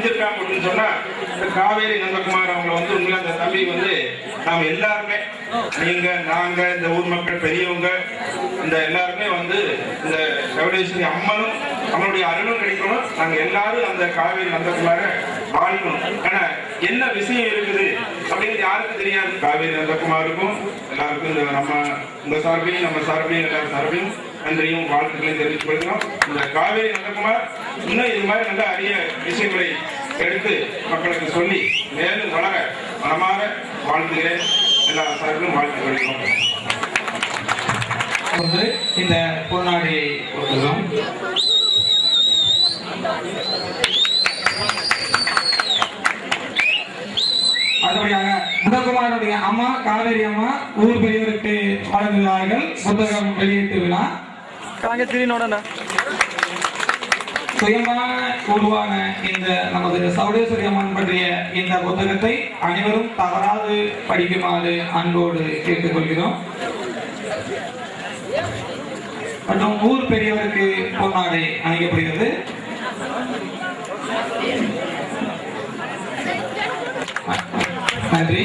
செஞ்சிருக்காங்க அப்படின்னு சொன்னா இந்த காவேரி நந்தகுமார் அவங்க வந்து உண்மையில அந்த தம்பி வந்து நாம் எல்லாருமே நீங்க நாங்க இந்த ஊர் மக்கள் பெரியவங்க இந்த எல்லாருமே வந்து இந்த சவடேஸ்வரி அம்மனும் நம்மளுடைய அருளும் கிடைக்கணும். நாங்க எல்லாரும் அந்த காவேரி நந்தகுமார வாழ்க்கணும். ஆனா என்ன விஷயம் இருக்குது அப்படின்னு யாருக்கும் தெரியாது. காவேரி நந்தகுமாருக்கும் எல்லாருக்கும் இந்த நம்ம உங்க சார்பையும் நம்ம சார்பையும் எல்லாரும் சார்பையும் நன்றியும் வாழ்த்துக்களையும் தெரிவித்துக் கொள்கிறோம். இந்த காவேரி நந்தகுமார் இன்னும் இது மாதிரி நல்ல அரிய விஷயங்களை எடுத்து மக்களுக்கு சொல்லி மேலும் வளர மனமாற வாழ்த்துகிறேன். எல்லா சார்பிலும் வாழ்த்து கொள்கிறோம். இந்த பொன்னாடியை கொடுக்கிறோம். அடுத்தபடியாக நந்தகுமாருடைய அம்மா காவேரி அம்மா ஊர் பெரியவருக்கு வழங்குகிறார்கள். புத்தகம் வெளியீட்டு விழா சுயமாக உருவான இந்த நமது சவுடேஸ்வரி அம்மன் பற்றிய இந்த புத்தகத்தை அனைவரும் தவறாது படிக்குமாறு அன்போடு கேட்டுக்கொள்கிறோம். மற்றும் ஊர் பெரியவருக்கு பொன்னாடை அணியப்படுகிறது. நன்றி.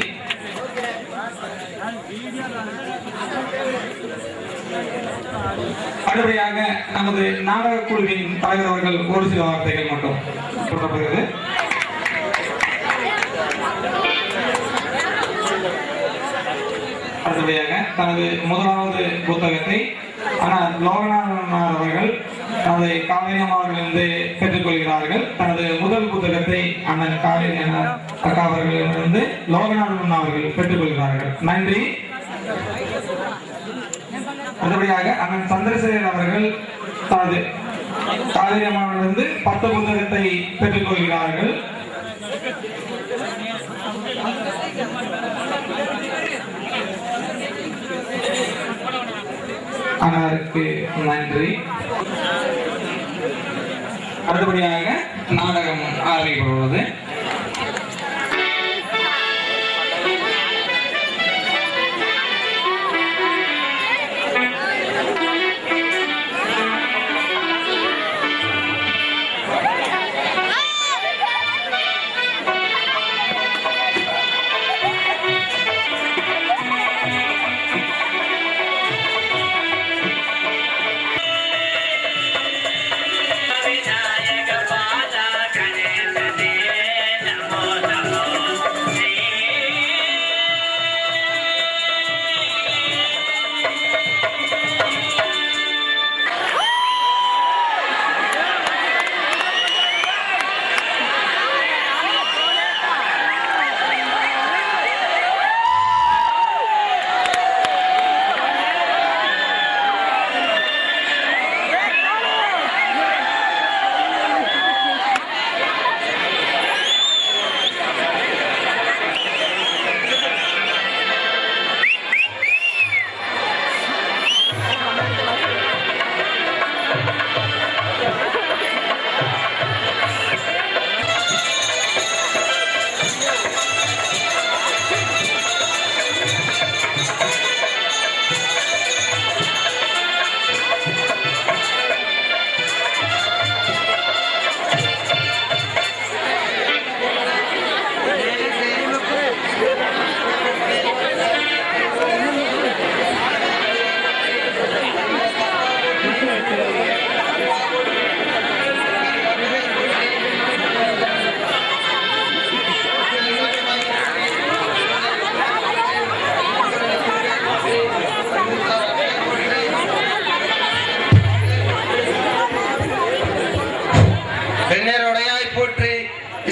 அடுத்தபடியாக நமது நாடக குழுவின் தலைவர் அவர்கள் ஒரு சில வார்த்தைகள் மட்டும் சொல்லப்படுகிறது. அடுத்தபடியாக தனது முதலாவது புத்தகத்தை ஆனால் லோகநாதன் அவர்கள் தனது காவேரி அம்மாவிலிருந்து பெற்றுக்கொள்கிறார்கள். தனது முதல் புத்தகத்தை அண்ணன் காவேரி அக்கா அவர்களிடமிருந்து லோகநாதன் அவர்கள் பெற்றுக்கொள்கிறார்கள். நன்றி. அடுத்தபடியாக அண்ணன் சந்திரசேகர் அவர்கள் தனது காவேரி அம்மாவிலிருந்து 10 புத்தகத்தை பெற்றுக்கொள்கிறார்கள். அனைவருக்கு நன்றி. அடுத்தபடியாக நாடகம் ஆரம்பிக்கப்படுவது.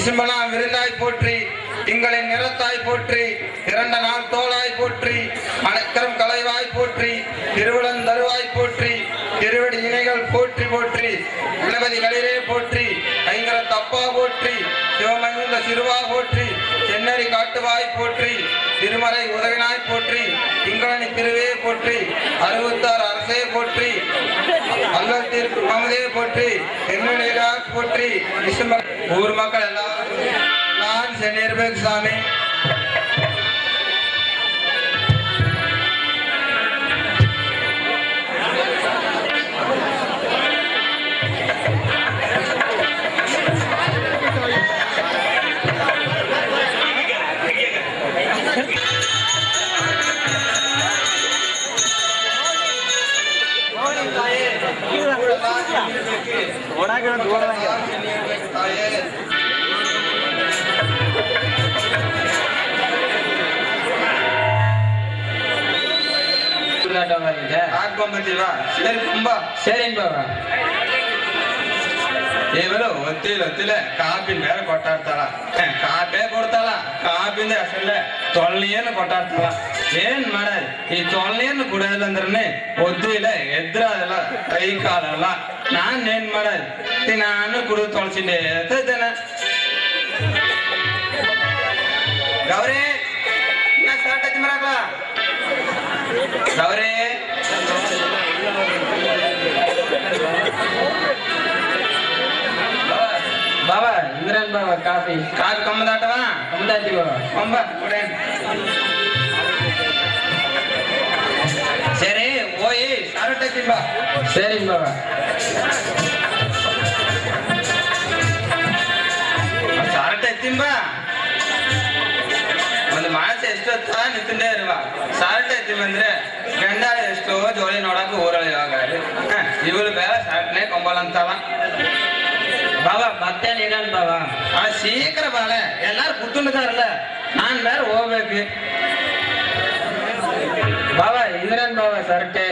சிம்பனா விருந்தாய் போற்றி, திங்களின் நிறத்தாய் போற்றி, இரண்ட நாள் தோளாய் போற்றி, அனைக்கரம் கலைவாய் போற்றி, திருவிழந்தருவாய் போற்றி, திருவடி இணைகள் போற்றி போற்றி, கணபதி களிரே போற்றி, ஐங்கர தப்பா போற்றி, சிவமங்குந்த சிறுவா போற்றி, சென்னறி காட்டுவாய் போற்றி, திருமறை உதவினாய் போற்றி, திங்களனி திருவே போற்றி, அறுபத்தாறு அரசே போற்றி, அல்லல் தீர்ப்பு மமதே போற்றி, என்னுடைய போற்றி. ஊர் மக்கள் எல்லாரும் நான் சென்னிருப்பேன் சாமி. ಕೊಂಬತ್ತೀವ ಸರಿ ತುಂಬ ಸರಿ ಬಾಬಾ ಇವರು ಒತ್ತಿಲ್ಲ ಕಾಪಿ ಬೇರೆ ಕೊಟ್ಟಾಡ್ತಾಳ ಕಾಪೇ ಕೊಡ್ತಾಳ ಕಾಪಿಂದ ಅಷ್ಟಲ್ಲೇ ತೊಳ್ಳಿಯನ್ನು ಕೊಟ್ಟಾಡ್ತಾಳ ಏನ್ ಮಾಡೋದು ಈ ತೊಳ್ಳಿಯನ್ನು ಕುಡಿಯೋದಂದ್ರೆ ಒದ್ದಿಲ್ಲ ಎದ್ರಾದಲ್ಲ ಕೈ ಕಾಲಲ್ಲ ನಾನ್ ಏನ್ ಮಾಡೋದು ನಾನು ಕುಡಿದು ತೊಳ್ಸಿದ್ದೆ ಎತ್ತೇನ ಗೌರಿ ನಾ ಸರ್ಟ್ ಐತಿ ಮರಾಕ ಗೌರಿ ಬಾಬಾ ಇಂದ್ರನ್ ಬಾಬಾ ಕಾಫಿ ಕಾಪಿ ಕಮ್ಮದಾಟವಾ ಕಮ್ಮದಾಯ್ತಿ ಬಾಬಾ ಕೊಂಬ ಕುಡೆ ಸರಿ ಓಯ್ ಸಾರಟ ತಿಂಬ ಸರಿ ಬಾಬಾ ಸಾರಟ ತಿಂಬ ಒಂದು ಮಾಸ ಎಷ್ಟೊತ್ತ ನಿಂತೇ ಇರುವ ಸಾರಟ ತಿಂಬಂದ್ರೆ ಗಂಡ ಎಷ್ಟೋ ಜೋಳಿ ನೋಡಕ್ ಊರಲ್ಲಿ ಇವಾಗ ಇವಳು ಬೇರೆ ಸಾರಟನೆ ಕೊಂಬಲ್ ಅಂತವ ಬಾಬಾ ಮತ್ತೇನ್ ಇರಲ್ಲ ಬಾಬಾ ಶೀಘ್ರ ಬಾಳ ಎಲ್ಲಾರು ಕೂತ್ಕೊಂಡಿದಾರಲ್ಲ ನಾನ್ ಬೇರೆ ಹೋಗ್ಬೇಕು ಬಾಬಾ ಇಂದ್ರನ್ ಬಾಬಾ ಸರ್ಟೆ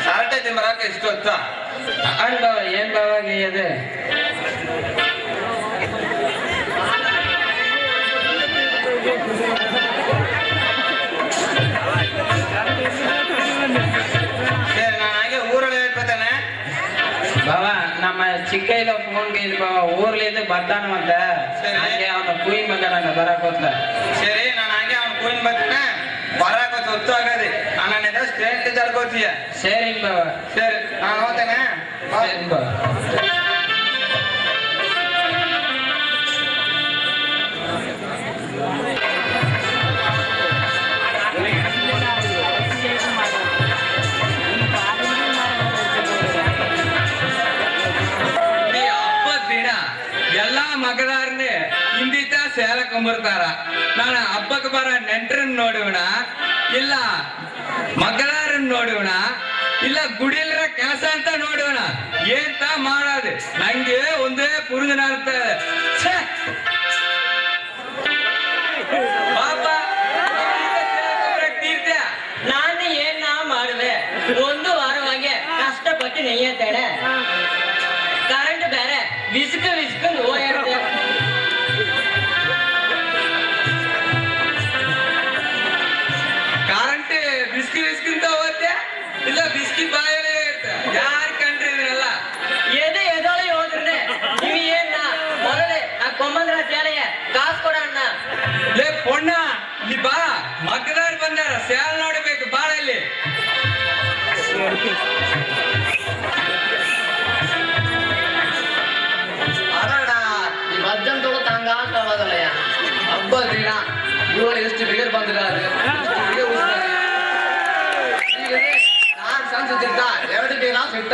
ಸಾರಟೆ ತಿಂಬರಾಕ ಎಷ್ಟು ಹೊತ್ತ ಅಣ್ಣ ಬಾಬಾ ಏನ್ ಬಾಬಾಗೆ ಇದೆ ಸರಿ ನಾನು ಹಾಗೆ ಊರಲ್ಲಿ ಹೇಳ್ಕೊತೇನೆ ಬಾಬಾ ನಮ್ಮ ಚಿಕ್ಕೈಲ ಫೋನ್ಗೆ ಇದು ಬಾಬಾ ಊರ್ಲಿದ್ದು ಬರ್ತಾನವಂತ ಸರಿ. ಹಾಗೆ ಅವನ ಕುಯಿ ಮಗನ ಬರಕೋತ ಸರಿ ನಾನು ಹಂಗೆ ಅವ್ನು ಕೂನ್ ಬರ್ತಾನೆ ಬರಾಕ ಹೊತ್ತು ಆಗದೆ ನನ್ನ ಸ್ಟೇಟ್ ಜರ್ಕೋತೀಯ ಸರಿ ಬಾಬಾ ಸರಿ ನಾನು ಹೋಗ್ತೇನೆ ಸರಿ ಬಾಬಾ ಎಲ್ಲಾ ಮಗದಾರನೇ ಹಿಂದಿತ ಸೇಲಕೊಂಬರ್ತಾರ ನಾನು ಹಬ್ಬಕ್ಕೆ ಬರ ನೆಂಟ್ರನ್ನ ನೋಡೋಣ ಇಲ್ಲ ಮಗದಾರನ್ನ ನೋಡೋಣ ಇಲ್ಲ ಗುಡಿಲ್ರ ಕೆಲಸ ಅಂತ ನೋಡೋಣ ಏಂತ ಮಾಡೋದು ನಂಗೆ ಒಂದೇ ಪುರುಷನ ಅರ್ಥ ಪಾಪ ನಾನು ಏನ್ ಮಾಡುವೆ ಒಂದು ವಾರವಾಗಿ ಕಷ್ಟಪಟ್ಟು ನೆಯ್ಯತ್ತೇನೆ ಕರೆಂಟ್ ಬೇರೆ ವಿಸ್ಕೊಂಡು ಓಡಾಡ್ತೆ ಕರೆಂಟ್ ಬಿಸ್ಕಿಂತ ಹೋಗುತ್ತೆ ಇಲ್ಲ ಬಿಸ್ಕಿ ಬಾಯಲ್ಲೇ ಇರುತ್ತೆ ಯಾರು ಕಂಡ್ರಿದ್ರಲ್ಲ ಎದೊಳೆ ಹೋದ್ರೆ ನೀವು ಏನ ಮೊದಲೇ ಆ ಕೊಮ್ಮಂದ್ರ ಸೇಲೆಗೆ ಕಾಸು ಕೊಡ ಅಣ್ಣ ಲೇ ಪೊಣ್ಣ ಇಲ್ಲಿ ಬಾ ಮಕ್ಕದಾರ್ ಬಂದಾರ ಸ್ಯಾಲ್ ನೋಡ್ಬೇಕು ಬಾಳ ಇಲ್ಲಿ ಅದಣ್ಣ ಈ ಮಜ್ಜಂತೋಳು ತಂಗ ಅಂತ ಹೋದಲ್ಲಯ್ಯ ಹಬ್ಬ ದಿನ ಇವರು ಎಷ್ಟು ಬಿಗರ್ ಬಂದಿದ್ದಾರೆ ನಾನ್ ಸಂಸದಿದ್ದ ಎರಡು ದಿನ ಸಿಟ್ಟ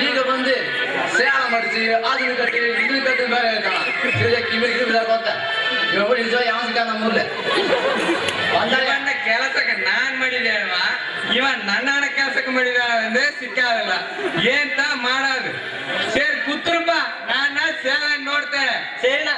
ಈಗ ಬಂದು ಸೇಣ ಮಾಡಿಸಿ ಅದನ್ನು ಕಟ್ಟಿ ಇದನ್ನು ಕಟ್ಟಿ ಬೇರೆ ಹೇಳ್ತಾಳ ಕಿವಿ ಗೊತ್ತ ಇವಾಗ ನಿಜ ಯಾವ ಸಿಕ್ಕ ನಮ್ಮೂರ್ಲೆ ಇವನ್ನ ಕೆಲಸಕ್ಕೆ ನಾನ್ ಮಾಡಿದೆ ಅಲ್ವಾ ಇವ ನನ್ನ ಕೆಲಸಕ್ಕೆ ಮಾಡಿದ ಅಂದ್ರೆ ಸಿಕ್ಕಾಗಲ್ಲ ಏಂತ ಮಾಡೋದು ಸೇರಿ ಕೂತ್ರುಪ್ಪ ನಾನ ಸೇವೆ ನೋಡ್ತೇನೆ ಸೇರಿನ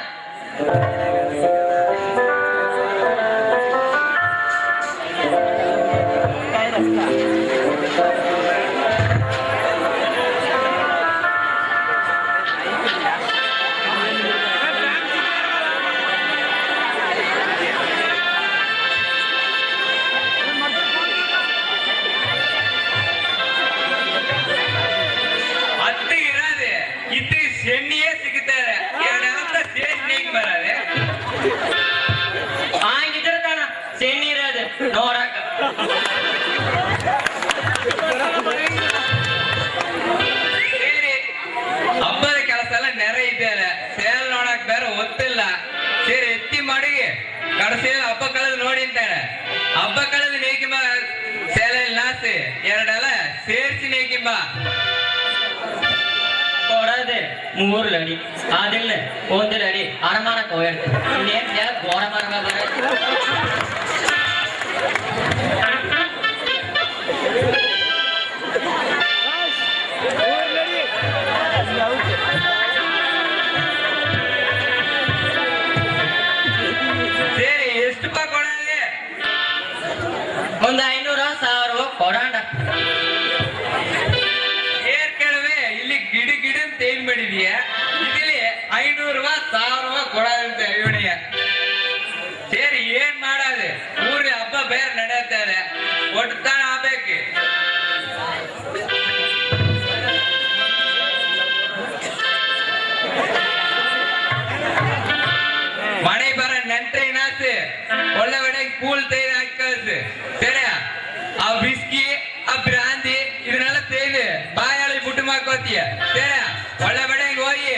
ಹತ್ತು ಇರೋದೆ ಇತ್ತು ಸೆಣ್ಣಿಯೇ ಸಿಗುತ್ತಾರೆ ಎರಡೆಲ್ಲ ಸೇರಿ ಬರೋದೆ ಹಂಗಿದ್ರೆ ತಾನ ಸೇಣಿ ಇರೋದು ನೋಡಕ ಸೇರಿ ಹಬ್ಬದ ಕೆಲಸ ಎಲ್ಲ ನೆರೆ ಇದ್ದೇನೆ ಸೇಲ್ ನೋಡಕ್ ಬೇರೆ ಗೊತ್ತಿಲ್ಲ ಸೇರಿ ಎತ್ತಿ ಮಾಡಿ ಕಡಸೇಲಿ ಹಬ್ಬ ಕಳೆದು ನೋಡಿ ಅಂತಾನೆ ಹಬ್ಬ ಕಳೆದು ನೇಕಿಂಬ ಸೇಲೆಯಲ್ಲಿ ನಾಸಿ ಎರಡೆಲ್ಲ ಸೇರಿಸಿ ನೇಕಿಂಬ ಕೊಡದೆ 3 ಅಡಿ ಆದಿಲ್ಲ 1 ಅಡಿ ಅರಮಾನಕ್ಕೆ ಹೋಗಿರ್ತೇನೆ ಇನ್ನೇನ್ ಘೋರ ಮರ ಸೇರಿ ಎಷ್ಟು ರೂಪಾಯಿ ಕೊಡಲಿ ಒಂದು 500 1000 ಕೊಡೋಣ ಕೂಲ್ ತೈದು ಹಾಕಿ ಕಳ್ಸು ಸರಿ ಆ ಬಿಸ್ಕಿ ಆ ಬ್ರಾಂದಿ ಇದನ್ನೆಲ್ಲ ತೈದು ಬಾಯಾಳಿ ಬುಟ್ಟು ಮಾಡ್ಕೋತೀಯ ಸರಿ ಒಳ್ಳೆ ಬಡೆಗೆ ಹೋಗಿ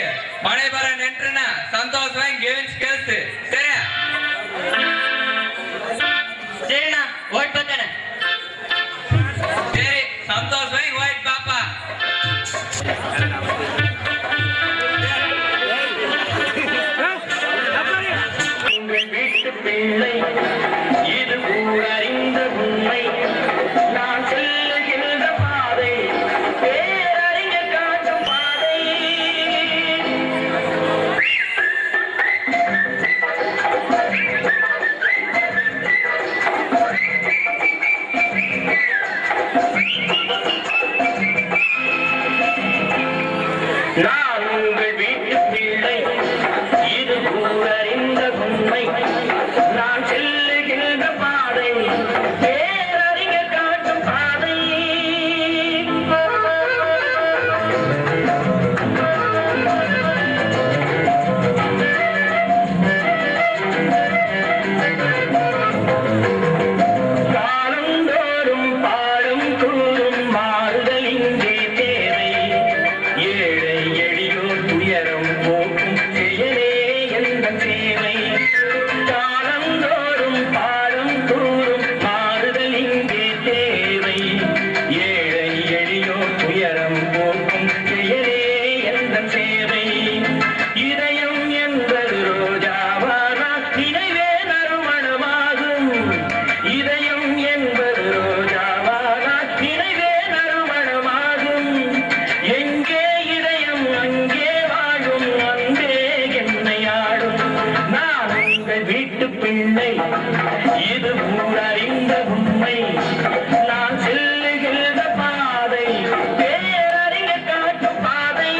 ಮಳೆ ಬರೋ ನೆಂಟ್ರನ್ನ ಸಂತೋಷವಾಗಿ ಗೇಲ್ಸ್ ಕಳ್ಸು ಸರಿ சரிண்ணா ஓட்டு பார்த்தேனே சரி சந்தோஷമായി ಹೋಯ್ತು ಪಾಪ உங்கள் வீட்டு பிள்ளை இது ஊரறிந்த உண்மை நான் செல்லுகின்ற பாதை பேரறிஞர் காட்டும் பாதை நான் உங்கள் வீட்டு பிள்ளை இது ஊரறிந்த உண்மை நான் செல்லுகின்ற பாதை பேரறிஞர் காட்டும் பாதை காலந்தோறும் பாடும் கூறும் மாறுதல் இங்கே தேவை ஏழை எளியோர் துயரம் போக்கும் செயலே எந்த சேவை காலந்தோறும் பாடும் கூறும் மாறுதல் இங்கே தேவை ஏழை எளியோர் துயரம் போக்கும் செயலே எந்த சேவை இதயம் என்பது ரோஜாவானா நினைவே நறுமணமாகும் இதயம் என்பது ரோஜாவானா நினைவே நறுமணமாகும் எங்கே இதயம் அங்கே வாழும் அன்பே என்னை ஆடும் நான் உங்கள் வீட்டு பிள்ளை இது ஊரறிந்த உண்மை நான் செல்லுகின்ற பாதை பேரறிஞர் காட்டும் பாதை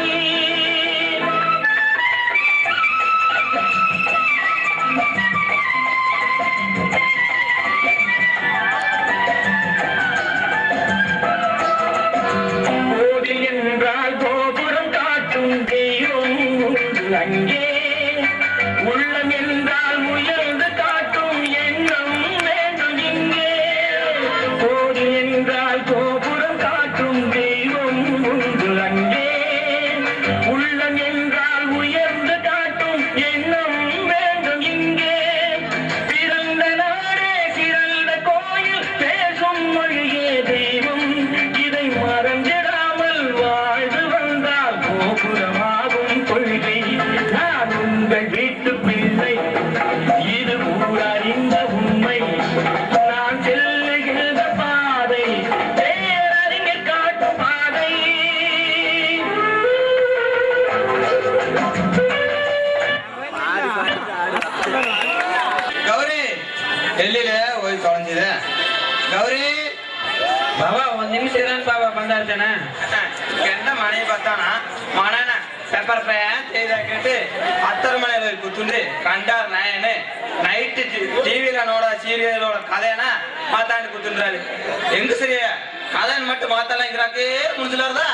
கோவில் என்றால் கோபுரம் காட்டும் தெய்வம் உண்டு அங்கே உள்ளம் என்றால் முயல்ந்து காட்டும் எண்ணம் வேண்டும் இங்கே கோவில் என்றால் கோபுரம் காட்டும் தெய்வம் உண்டு அங்கே உள்ளம் என்றால் உயர்ந்து காட்டும் எண்ணம் வேண்டும் இங்கே பிறந்த நாடே சிறந்த கோயில் பேசும் மொழியே தெய்வம் இதை மறந்திடாமல் வாழ்ந்து வந்தால் கோபுரமாகும் கொள்கை நான் உங்கள் வீட்டு பிள்ளை இது ஊரறிந்த உண்மை நான் செல்லுகின்ற பாதை பேரறிஞர் காட்டும் பாதை ಗೌರಿ ಎಲ್ಲಿದೆ ಹೋಗಿ ತೊಳೆದಿದೆ ಗೌರಿ ಬಾಬಾ ಒಂದ್ ನಿಮಿಷ ಇರೋಣ ಬಾಬಾ ಬಂದಾಡ್ತೇನೆ ಕೆಂಡ ಮನೆ ಬರ್ತಾನ ಮನನ ಪೆಪ್ಪರ್ ಫ್ರೈ செய்தாக்கிட்டு அத்தர் மனையில போய் குத்துண்டு கண்டார் நாயனு நைட்டு டிவில நோட சீரியலோட கதைனா மாத்தாண்டு குத்துன்றாரு எங்க சரியா கதைன்னு மட்டும் மாத்தாலாங்கிறாக்கே முடிஞ்சுலாருதா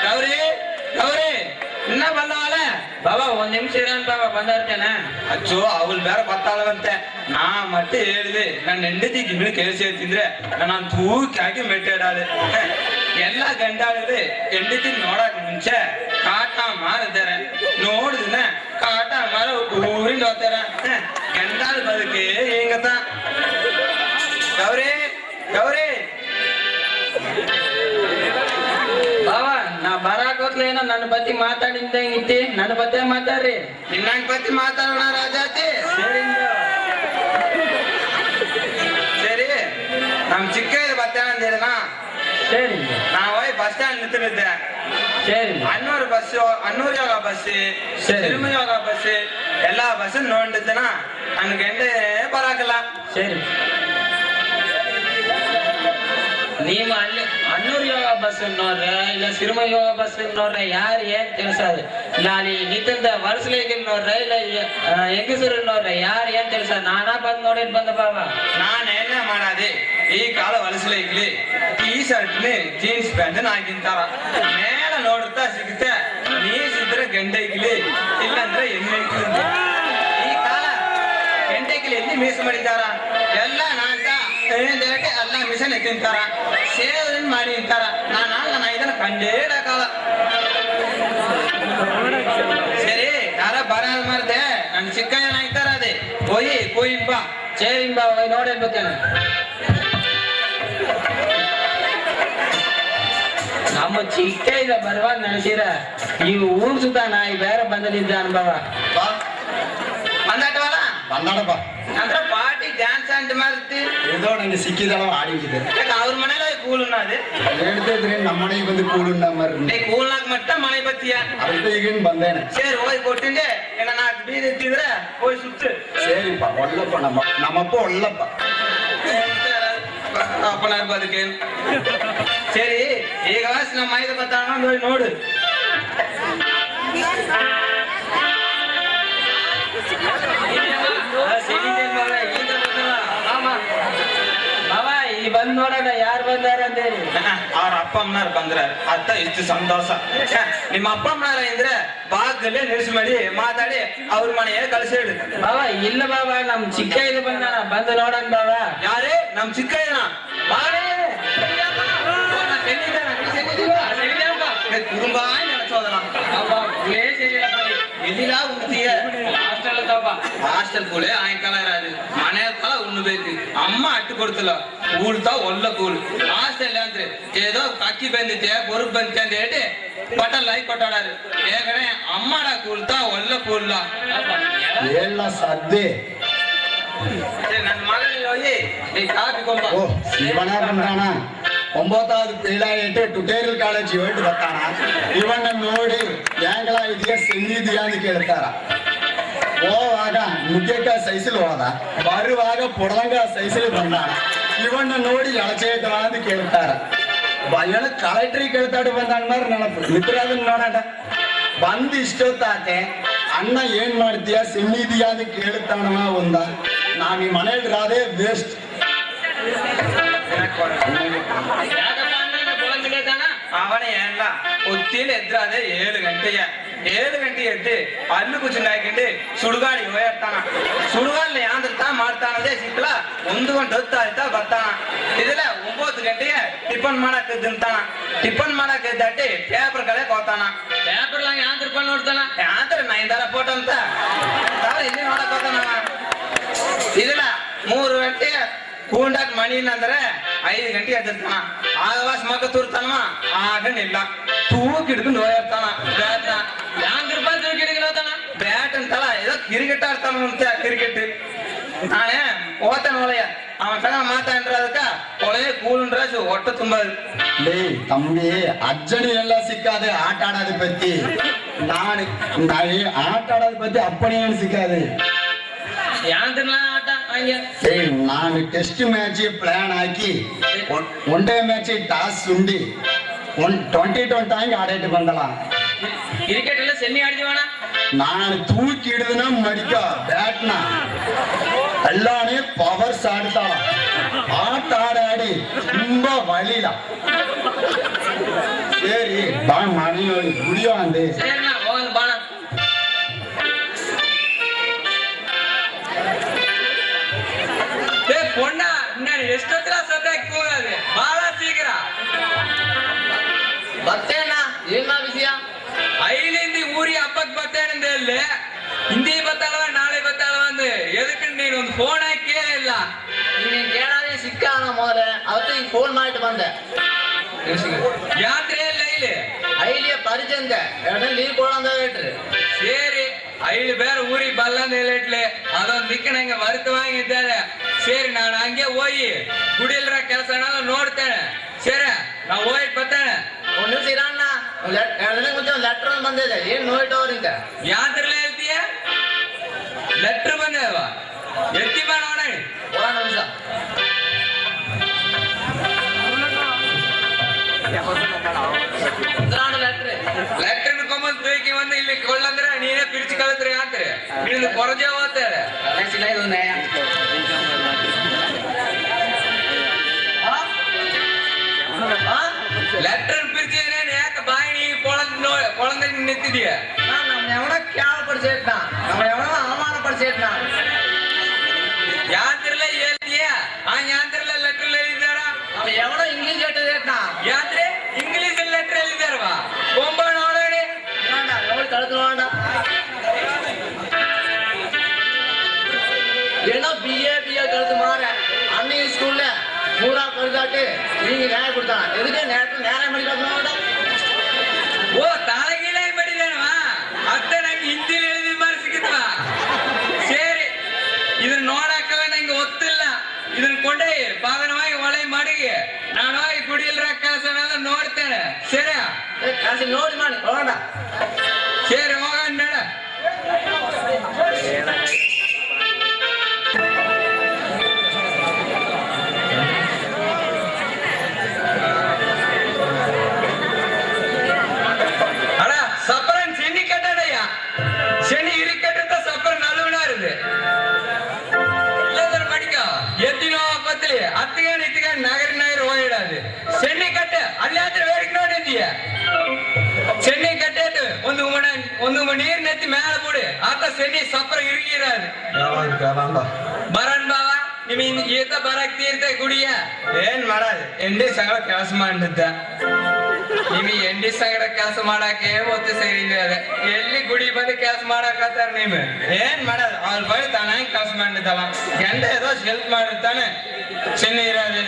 கௌரி கௌரி என்ன பண்ணால ಬಾಬಾ ಒಂದ್ ನಿಮಿಷ ಇರೋಣ ಬಾಬಾ ಬಂದಾಡ್ತೇನೆ ಅಚ್ಚೋ ಅವಳು ಬೇರೆ ಬರ್ತಾಳವಂತೆ ನಾ ಮತ್ತೆ ಹೇಳಿದೆ ನನ್ನ ಹೆಂಡತಿ ಗಿಮಿಳಿ ಕೆಲಸ ಹೇಳ್ತಿದ್ರೆ ನಾನು ತೂಕಿ ಹಾಕಿ ಮೆಟ್ಟಾಡಾಳೆ ಎಲ್ಲ ಗಂಡಾಳಿದ್ರೆ ಹೆಂಡತಿ ನೋಡಕ್ ಮುಂಚೆ ಕಾಟ ಮಾರಿದ್ದಾರೆ ನೋಡಿದ್ರೆ ಕಾಟ ಮಾರ ಊರಿಂದ ಹೋಗ್ತಾರ ಗಂಡಾಳ ಬದುಕಿ ಹೆಂಗತ ಗೌರಿ ಗೌರಿ ಬಾಬಾ ನಾ ಬರಾಕೋತ್ಲೇನೋ ನನ್ನ ಬತ್ತಿ ಮಾತಾಡಿದ್ದಂಗಿತ್ತಿ ನನ್ನ ಬತ್ತೆ ಮಾತಾಡ್ರಿ ನಿನ್ನಂಗ್ ಪತಿ ಮಾತಾಡೋಣ ರಾಜಾತಿ ಸರಿ ನಮ್ ಚಿಕ್ಕ ಬರ್ತೇನೆ ಅಂದಿರನಾ ಸರಿ நான் போய் பஸ் ஸ்டாண்ட் நிறுத்திருந்தேன் சரி அன்னூர் பஸ் அன்னூர் யோகா பஸ் சரி. சிறுமி யோகா பஸ் எல்லா பஸ்ஸும் நோண்டுதுன்னா அன்னைக்கு எந்த பராக்கலாம் ಸರಿ ನೀವು ಅಲ್ಲಿ ಅನ್ನೂರು ಯೋಗ ಬಸ್ ನೋಡ್ರೆ ಇಲ್ಲ ಸಿರಿಮ ಯೋಗ ಬಸ್ ನೋಡ್ರೆ ಯಾರು ಏನ್ ತಿಳಿಸೋದು ನಾನು ನಿಂತಿದ್ದ ವರ್ಷಲಿಗೆ ನೋಡ್ರೆ ಇಲ್ಲ ಹೆಂಗಸರು ನೋಡ್ರೆ ಯಾರು ಏನ್ ತಿಳಿಸೋದು ನಾನಾ ಬಂದ್ ನೋಡಿದ್ ಬಂದ ಬಾಬಾ ನಾನು ಏನ ಮಾಡಾದೆ ಈ ಕಾಲ ವಲಸಲೈಕ್ಲಿ ಟೀ ಶರ್ಟ್ ಜೀನ್ಸ್ ಪ್ಯಾಂಟ್ ಹಾಕಿಂತಾರ ಮೇಲ ನೋಡುತ್ತಾ ಸಿಗುತ್ತೆ ನೀಸಿದ್ರೆ ಗಂಟೆಗ್ಲಿ ಇಲ್ಲಾಂದ್ರೆ ಎಣ್ಣೆಗ್ಲಿ ಈ ಕಾಲ ಗಂಟೆಗ್ಲಿ ಎಲ್ಲಿ ಮೀಸ್ ಮಾಡಿದ್ದಾರ ಎಲ್ಲ ನಾಟ ಹೇಳಿದೇಟೆ ಎಲ್ಲ ಮಿಷನ್ ತಿಂತಾರ ಸೇವ್ ಮಾಡಿ ನಿಂತಾರ ನಾನು ಇದನ್ನ ಕಂಡೇ ಕಾಲ சரி யாரா பராத மாதிரி நான் சிக்கன் வாங்கி தராது போய் போயிப்பா சரிங்கப்பா போய் ನೋಡಿ ಬರ್ತೇನೆ ನಮ್ಮ ಚಿಕ್ಕ ಇದ ಬರುವಾಗ ನೆನೆಸಿರ ಈ ಊರ್ ಸುತ್ತ ನಾಯಿ ಬೇರೆ ಬಂದದಿದ್ದ ಅನುಭವ ಬಂದಾಟವಲ್ಲ ಬಂದಾಡಪ್ಪ ಅಂದ್ರೆ ಪಾರ್ಟಿ ಡ್ಯಾನ್ಸ್ ಅಂತ ಮಾಡ್ತಿ ஏதோ ನಂಗೆ ಸಿಕ್ಕಿದಳ ಆಡಿಸಿದೆ ಅವ್ರ ಮನೇಲಿ ಕೂಲುನ್ನದು ಹೇಳ್ತಿದ್ರೆ ನಮ್ಮ ಮನೆಗೆ ಬಂದು ಕೂಡುಂಡ ಮರ್ರಿ ಕೂಲ್ನಾಗ ಮಟ್ಟ ಮನೆ ಬತ್ತೀಯ ಅದಕ್ಕೆ ಈಗಿನ ಬಂದೇನೆ ಸರಿ ಹೋಗಿ ಕೊಟ್ಟಿಂದೆ ಏನ 4 ಬೀದ ಇಟ್ಟಿದ್ರೆ ಹೋಗಿ ಸುತ್ತು சரிப்பா ಒಳ್ಳಪ್ಪ ನಮ್ಮಪ್ಪ ಒಳ್ಳಪ್ಪ ಅಪ್ಪನಾರ್ ಬದುಕೇನು ಸರಿ ಈಗ ನಮ್ಮ ಐದು ಬತ್ತಾಣ ನೋಡು ಬಾಬಾ ಇಲ್ಲಿ ಬಂದ್ ನೋಡೋಣ ಯಾರು ಬಂದಾರ ಅಂತ ಹೇಳಿ ಅವ್ರ ಅಪ್ಪ ಅಮ್ಮನಾರು ಬಂದ್ರ ಅತ್ತ ಇಷ್ಟು ಸಂತೋಷ ನಿಮ್ಮ ಅಪ್ಪ ಅಮ್ಮನಾರ ಇದ್ರೆ ಭಾಗದಲ್ಲೇ ನಿಲ್ಸಿ ಮಾಡಿ ಮಾತಾಡಿ ಅವ್ರ ಮನೆಯಲ್ಲಿ ಕಳಿಸಿಡು ಬಾಬಾ ಇಲ್ಲ ಬಾಬಾ ನಮ್ ಚಿಕ್ಕ ಇದು ಬಂದಾನ ಬಂದು ನೋಡೋಣ ಬಾಬಾ ಯಾರೇ ನಮ್ ಚಿಕ್ಕ ಇದನ ಬಾರೇ ಕುಟುಂಬ ನೆನೆಸೋದಲ್ಲ ಎಲ್ಲಿಲ್ಲ ಉಣ್ತೀಯ హాస్టల్ కూడా ఆయంకాల రాదు మన కాల ఉన్నಬೇಕು అమ్మ అట్టు కొడుతుల ఊళ్ళతో ఒళ్ళ కూలు హాస్టల్ ಅಂದ್ರೆ ఏదో కక్కి బందితే బొరుగు బందితే ಅಂತ ಹೇಳಿ ಪಟಲ್ ಲೈ ಕೊಟ್ಟಾಡಾರು ಏಕನೆ ಅಮ್ಮಡ ಕೂಲ್ತಾ ಒಳ್ಳ ಕೂಲ್ಲ ಎಲ್ಲ ಸದ್ದೆ ನನ್ನ ಮಗನಿಗೆ ಹೋಗಿ ಈ ಕಾಫಿ ಕೊಂಬ ಓ ಶಿವಣ್ಣ ಬಂದಾನ 9வது ಪೀಳಾಯಿಟ್ಟು ಟ್ಯುಟೋರಿಯಲ್ ಕಾಲೇಜ್ ಹೋಗಿ ಬರ್ತಾನ ಇವನ್ನ ನೋಡಿ ಯಾಂಗಳ ಇದೆಯಾ ಸೆನ್ನಿದೆಯಾ ಅಂತ ಕೇಳ್ತಾರ ಹೋವಾಗ ನುಗ್ಗೆಕಾಯಿ ಸೈಸಲು ಹೋದ ಬರುವಾಗ ಪೊಡದಂಗ ಸೈಸಲು ಬಂದಾನ ಇವನ್ನ ನೋಡಿ ಎಳಚೇತವ ಅಂತ ಕೇಳ್ತಾರ ಭಯಣ ಕಲೆಕ್ಟ್ರಿ ಕೇಳ್ತಾಡು ಬಂದಾನ ಮಾರ ನೆನಪು ಮಿತ್ರ ಅದನ್ನ ನೋಡಾಟ ಬಂದು ಇಷ್ಟೊತ್ತಾತೆ ಅಣ್ಣ ಏನ್ ಮಾಡ್ತೀಯ ಸೆನ್ನಿದೆಯಾ ಅಂತ ಕೇಳ್ತಾನವ ಒಂದ ನಾವ್ ಈ ಮನೇಲಿ ರಾದೇ ವೇಸ್ಟ್ ಅವನೇ ಎಲ್ಲ ಒತ್ತಿಲಿ ಎದ್ರಾದೆ 7 ಗಂಟೆಗೆ 7 ಗಂಟೆಗೆ ಎದ್ದು ಅಲ್ಲು ಕುಚಿಂದ ಹಾಕಿಂಡು ಸುಡುಗಾಡಿ ಹೋಗ್ತಾನ ಸುಡುಗಾಡ್ಲಿ ಯಾಂದ್ರತಾ ಮಾಡ್ತಾನದೇ ಸಿಕ್ಲ 1 ಗಂಟೆ ಹೊತ್ತು ಆಯ್ತಾ ಬರ್ತಾನ ಇದೆಲ್ಲ 9 ಗಂಟೆಗೆ ಟಿಫನ್ ಮಾಡಕ್ ತಿಂತಾನ ಟಿಫನ್ ಮಾಡಕ್ ಎದ್ದಾಟಿ ಪೇಪರ್ ಕಡೆ ಹೋಗ್ತಾನ ಪೇಪರ್ ಲಾಗ ಯಾಂತ್ರ ಕೊಂಡು ನೋಡ್ತಾನ ಯಾಂತ್ರ 9 ಫೋಟೋ ಅಂತ ಇಲ್ಲಿ ನೋಡಕ್ ಹೋಗ್ತಾನ ಇದೆಲ್ಲ 3 ಗಂಟೆಗೆ ಕೂಂಡಾಕ್ ಮಣಿನ ಅಂದ್ರೆ 5 ಗಂಟೆಗೆ ಎದ್ದಿರ್ತಾನ ಆಗವಾಸ್ ಮಗ ತೂರ್ತಾನವ ಆಗನಿಲ್ಲ ತೂಕ್ ಹಿಡ್ಕೊಂಡು ಹೋಗಿರ್ತಾನ ಬ್ಯಾಟ್ನ ಯಾಂದ್ರ ಬಂದ್ ಗಿಡಗಿಡತಾನ ಬ್ಯಾಟ್ ಅಂತಲ್ಲ ಏದೋ ಕ್ರಿಕೆಟ್ ಆಡ್ತಾನ ಅಂತ ಕ್ರಿಕೆಟ್ ನಾನೇ ಹೋಗ್ತಾನ ಒಳಗೆ ಅವನ ತಗ ಮಾತಾಡ್ರ ಅದಕ್ಕ ಒಳಗೆ ಕೂಲ್ರ ಹೊಟ್ಟೆ ತುಂಬ ಲೇ ತಮ್ಮಿ ಅಜ್ಜನಿ ಎಲ್ಲ ಸಿಕ್ಕಾದೆ ಆಟ ಆಡೋದ್ ಪತ್ತಿ ನಾಳೆ ಆಟ ಆಡೋದ್ ಪತ್ತಿ ಅಪ್ಪಣಿ ಏನು ಸಿಕ್ಕಾದೆ ಯಾಂದ್ರ ಆಟ ಹಂಗೆ ನಾನು ಟೆಸ್ಟ್ ಮ್ಯಾಚ್ ಪ್ಲಾನ್ ಹಾಕಿ ಒನ್ ಡೇ ಮ್ಯಾಚ್ ಟಾಸ್ ಉಂಡಿ 2020 ಹಂಗೆ ಆಡೇಟ್ ಬಂದಲ್ಲ ಕ್ರಿಕೆಟ್ ಎಲ್ಲ ಸೆನ್ನಿ ಆಡಿದೀವಣ ನಾನು ತೂಕಿ ಹಿಡಿದನ ಮಡಿಕ ಬ್ಯಾಟ್ನ ಎಲ್ಲಾನೇ ಪವರ್ಸ್ ಆಡ್ತಾಳ ಆಟ ಆಡಿ ತುಂಬಾ ಬಳಿಲ್ಲ ಸೇರಿ ಬಾ ಮನೆ ಗುಡಿಯೋ ಅಂದೆ ಸೇರ್ನ ಹೋಗಲ್ ಬಾಣ பொண்ணா நான் ಎಷ್ಟೊತ್ತಿನ ಸದ್ಯಕ್ಕೆ ಹೋಗದೆ ಬಹಳ ಶೀಘ್ರ ಬರ್ತೇನ ಏನ ವಿಷಯ ಐಲಿಂದ ಊರಿ ಹಬ್ಬಕ್ಕೆ ಬರ್ತೇನೆ ಅಲ್ಲಿ ಹಿಂದಿ ಬತ್ತಾಳವ ನಾಳೆ ಬತ್ತಾಳವ ಅಂದೆ ಎದಕ್ಕೆ ನೀನು ಒಂದು ಫೋನ್ ಹಾಕಿ ಇಲ್ಲ ನೀನು ಕೇಳಾದೆ ಸಿಕ್ಕಾನ ಮೊದಲೇ ಅವತ್ತು ಈಗ ಫೋನ್ ಮಾಡಿட்டு ಬಂದೆ ಯಾತ್ರೆ ಇಲ್ಲ ಇಲ್ಲಿ ಐಲಿಯ ಪರಿಚಯ ಎರಡನೇ ಲೀವ್ ಕೊಡಂದ ಹೇಳ್ರಿ ಸೇರಿ ಐಲಿ ಬೇರೆ ಊರಿಗೆ ಬಲ್ಲಂದ ಹೇಳಿಟ್ಲೆ ಅದೊಂದು ದಿಕ್ಕಣಂಗೆ ವರಿತವಾಗಿದ್ದಾರೆ ಸೇರಿ ನಾನು ಹಂಗೆ ಹೋಗಿ ಗುಡಿಲ್ರ ಕೆಲಸ ನೋಡ್ತೇನೆ ಸೇರಿ ನಾವು ಹೋಗಿ ಬರ್ತೇನೆ ಒಂದ್ ನಿಮಿಷ ಇರಣ್ಣ ಎರಡು ದಿನ ಮುಂಚೆ ಒಂದು ಲೆಟರ್ ಬಂದಿದೆ ಏನ್ ನೋಯ್ತವ್ರಿಂದ ಯಾತ್ರಲ್ಲೇ ಹೇಳ್ತೀಯ ಲೆಟ್ರ್ ಬಂದಲ್ವಾ ಎತ್ತಿ ಮಾಡೋಣ ಒಂದು ನಿಮಿಷ ಲೆಟ್ರ್ ಕೊಂಬಂದ್ ತೂಕಿ ಬಂದು ಇಲ್ಲಿ ಕೊಳ್ಳಂದ್ರೆ ನೀನೇ ಪಿರಿಚಿ ಕಲಿತ್ರಿ ಅಂತಾರೆ ನೀನು ಕೊರಜೆ ಹೋಗ್ತಾರೆ ಲೆಟ್ರ್ ಪಿರಿಚಿ ಯಾಕೆ ಬಾಯಿ ನೀ ಕೊಳಂದ ನಿಂತಿದೀಯ நம்ம எவனோ கேவலப்படுத்திட்டா நம்ம எவனோ அவமானப்படுத்திட்டா ஏன்னா பிஏ கருத்து மாற அன்னைக்கு ஸ்கூல்ல பூரா கொடுத்தாட்டு நீங்க நேரம் கொடுத்தாங்க எதுக்கே நேரம் படிக்க ஓ தலைகீழே படிதானவா அத்தை ನಂಗೆ ಹಿಂದಿಲಿ எழுதி மாதிரி ಸಿಕ್ಕಿದ್ವಾ ಸರಿ ಇದನ್ನ ನೋಡಾಕಲ್ಲ ನಂಗೆ ಗೊತ್ತಿಲ್ಲ ಇದನ್ನ ಕೊಂಡೇ ಬಾದನವಾಗಿ ಒಳೆ ಮಾಡಿ ನಾನು ಹೋಗಿ ಗುಡಿಯಲ್ರ ಕೆಲಸನೆಲ್ಲ ನೋಡ್ತೇನೆ ಸರಿ ಕಾಸು ನೋಡಿ ಮಾಡಿ ಹೋಗೋಣ ಸರಿ ಹೋಗೋಣ ನಡ சப்பரன் சென்னி கட்டடையா சென்னி இருக்கட்ட சப்பரன் நழுவனா இருக்கு இல்ல படிக்க எத்தினோ பத்திலி அத்திகான் இத்திகான் நகர் ஓயிடாது சென்னி கட்டு அல்லாத்திர வேடிக்கை நோடிந்திய சென்னி கட்டேட்டு ಒಂದು ನೀರ್ ನೆತ್ತಿ மேல போடு ಆತ சென்னி ಸಪ್ಪರ ಇರುಗಿರಾದು ಬರನ್ ಬಾವ ನಿಮ್ ಈತ ಬರಕ್ ತೀರ್ತೆ ಗುಡಿಯ ಏನ್ ಮಾಡೋದು ಎಂಡಿ ಸಂಗಡ ಕೆಲಸ ಮಾಡಿದ್ದ ನಿಮ್ ಎಂಡಿ ಸಂಗಡ ಕೆಲಸ ಮಾಡಾಕೆ ಒತ್ತು ಸೇರಿದ ಎಲ್ಲಿ ಗುಡಿ ಬಂದು ಕೆಲಸ ಮಾಡಾಕತ್ತಾರ ನಿಮ್ ಏನ್ ಮಾಡೋದು ಅವ್ರ ಬಳಿ ತಾನ ಕೆಲಸ ಮಾಡಿದ್ದಲ್ಲ ಗಂಡ ಏದೋ ಹೆಲ್ಪ್ ಮಾಡಿರ್ತಾನೆ ಚೆನ್ನ ಇರೋದು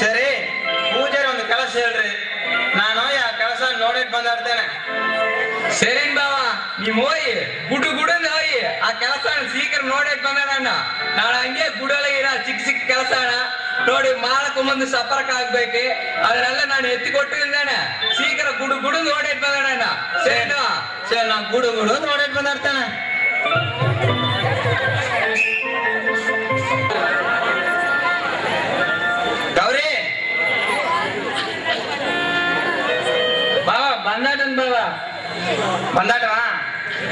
ಸರಿ ಪೂಜಾರಿ ಒಂದು ಕೆಲಸ ಹೇಳ್ರಿ ನಾನು ಆ ಕೆಲಸ ನೋಡಿಟ್ ಬಂದಿರ್ತೇನೆ ಸರಿನ್ ಬಾವ ನೀವ್ ಹೋಗಿ ಗುಡಂದ ಹೋಗಿ ಆ ಕೆಲಸ ಸೀಕ್ರ ನೋಡಿಟ್ ಬಂದಣ್ಣ ನಾಳೆ ಹಂಗೆ ಗುಡೊಳಗಿರ ಚಿಕ್ಕ ಚಿಕ್ಕ ಕೆಲಸ ನೋಡಿ ಮಾಲಕ್ಕೆ ಮುಂದೆ ಸಪರಕ ಆಗ್ಬೇಕು ಅದನ್ನೆಲ್ಲ ನಾನು ಎತ್ತಿ ಕೊಟ್ಟಿದ್ದೇನೆ ಸೀಕ್ರ ಗುಡು ನೋಡಿಟ್ ಬಂದಣ್ಣ ಸರಿನಾ ಸರಿ ನಾ ಗುಡು ನೋಡಿಟ್ ಬಂದಿರ್ತೇನೆ ಗೌರಿ ಬಾವಾ ಬಂದಾಟನ್ ಬಾವಾ ಬಂದಾಟವಾ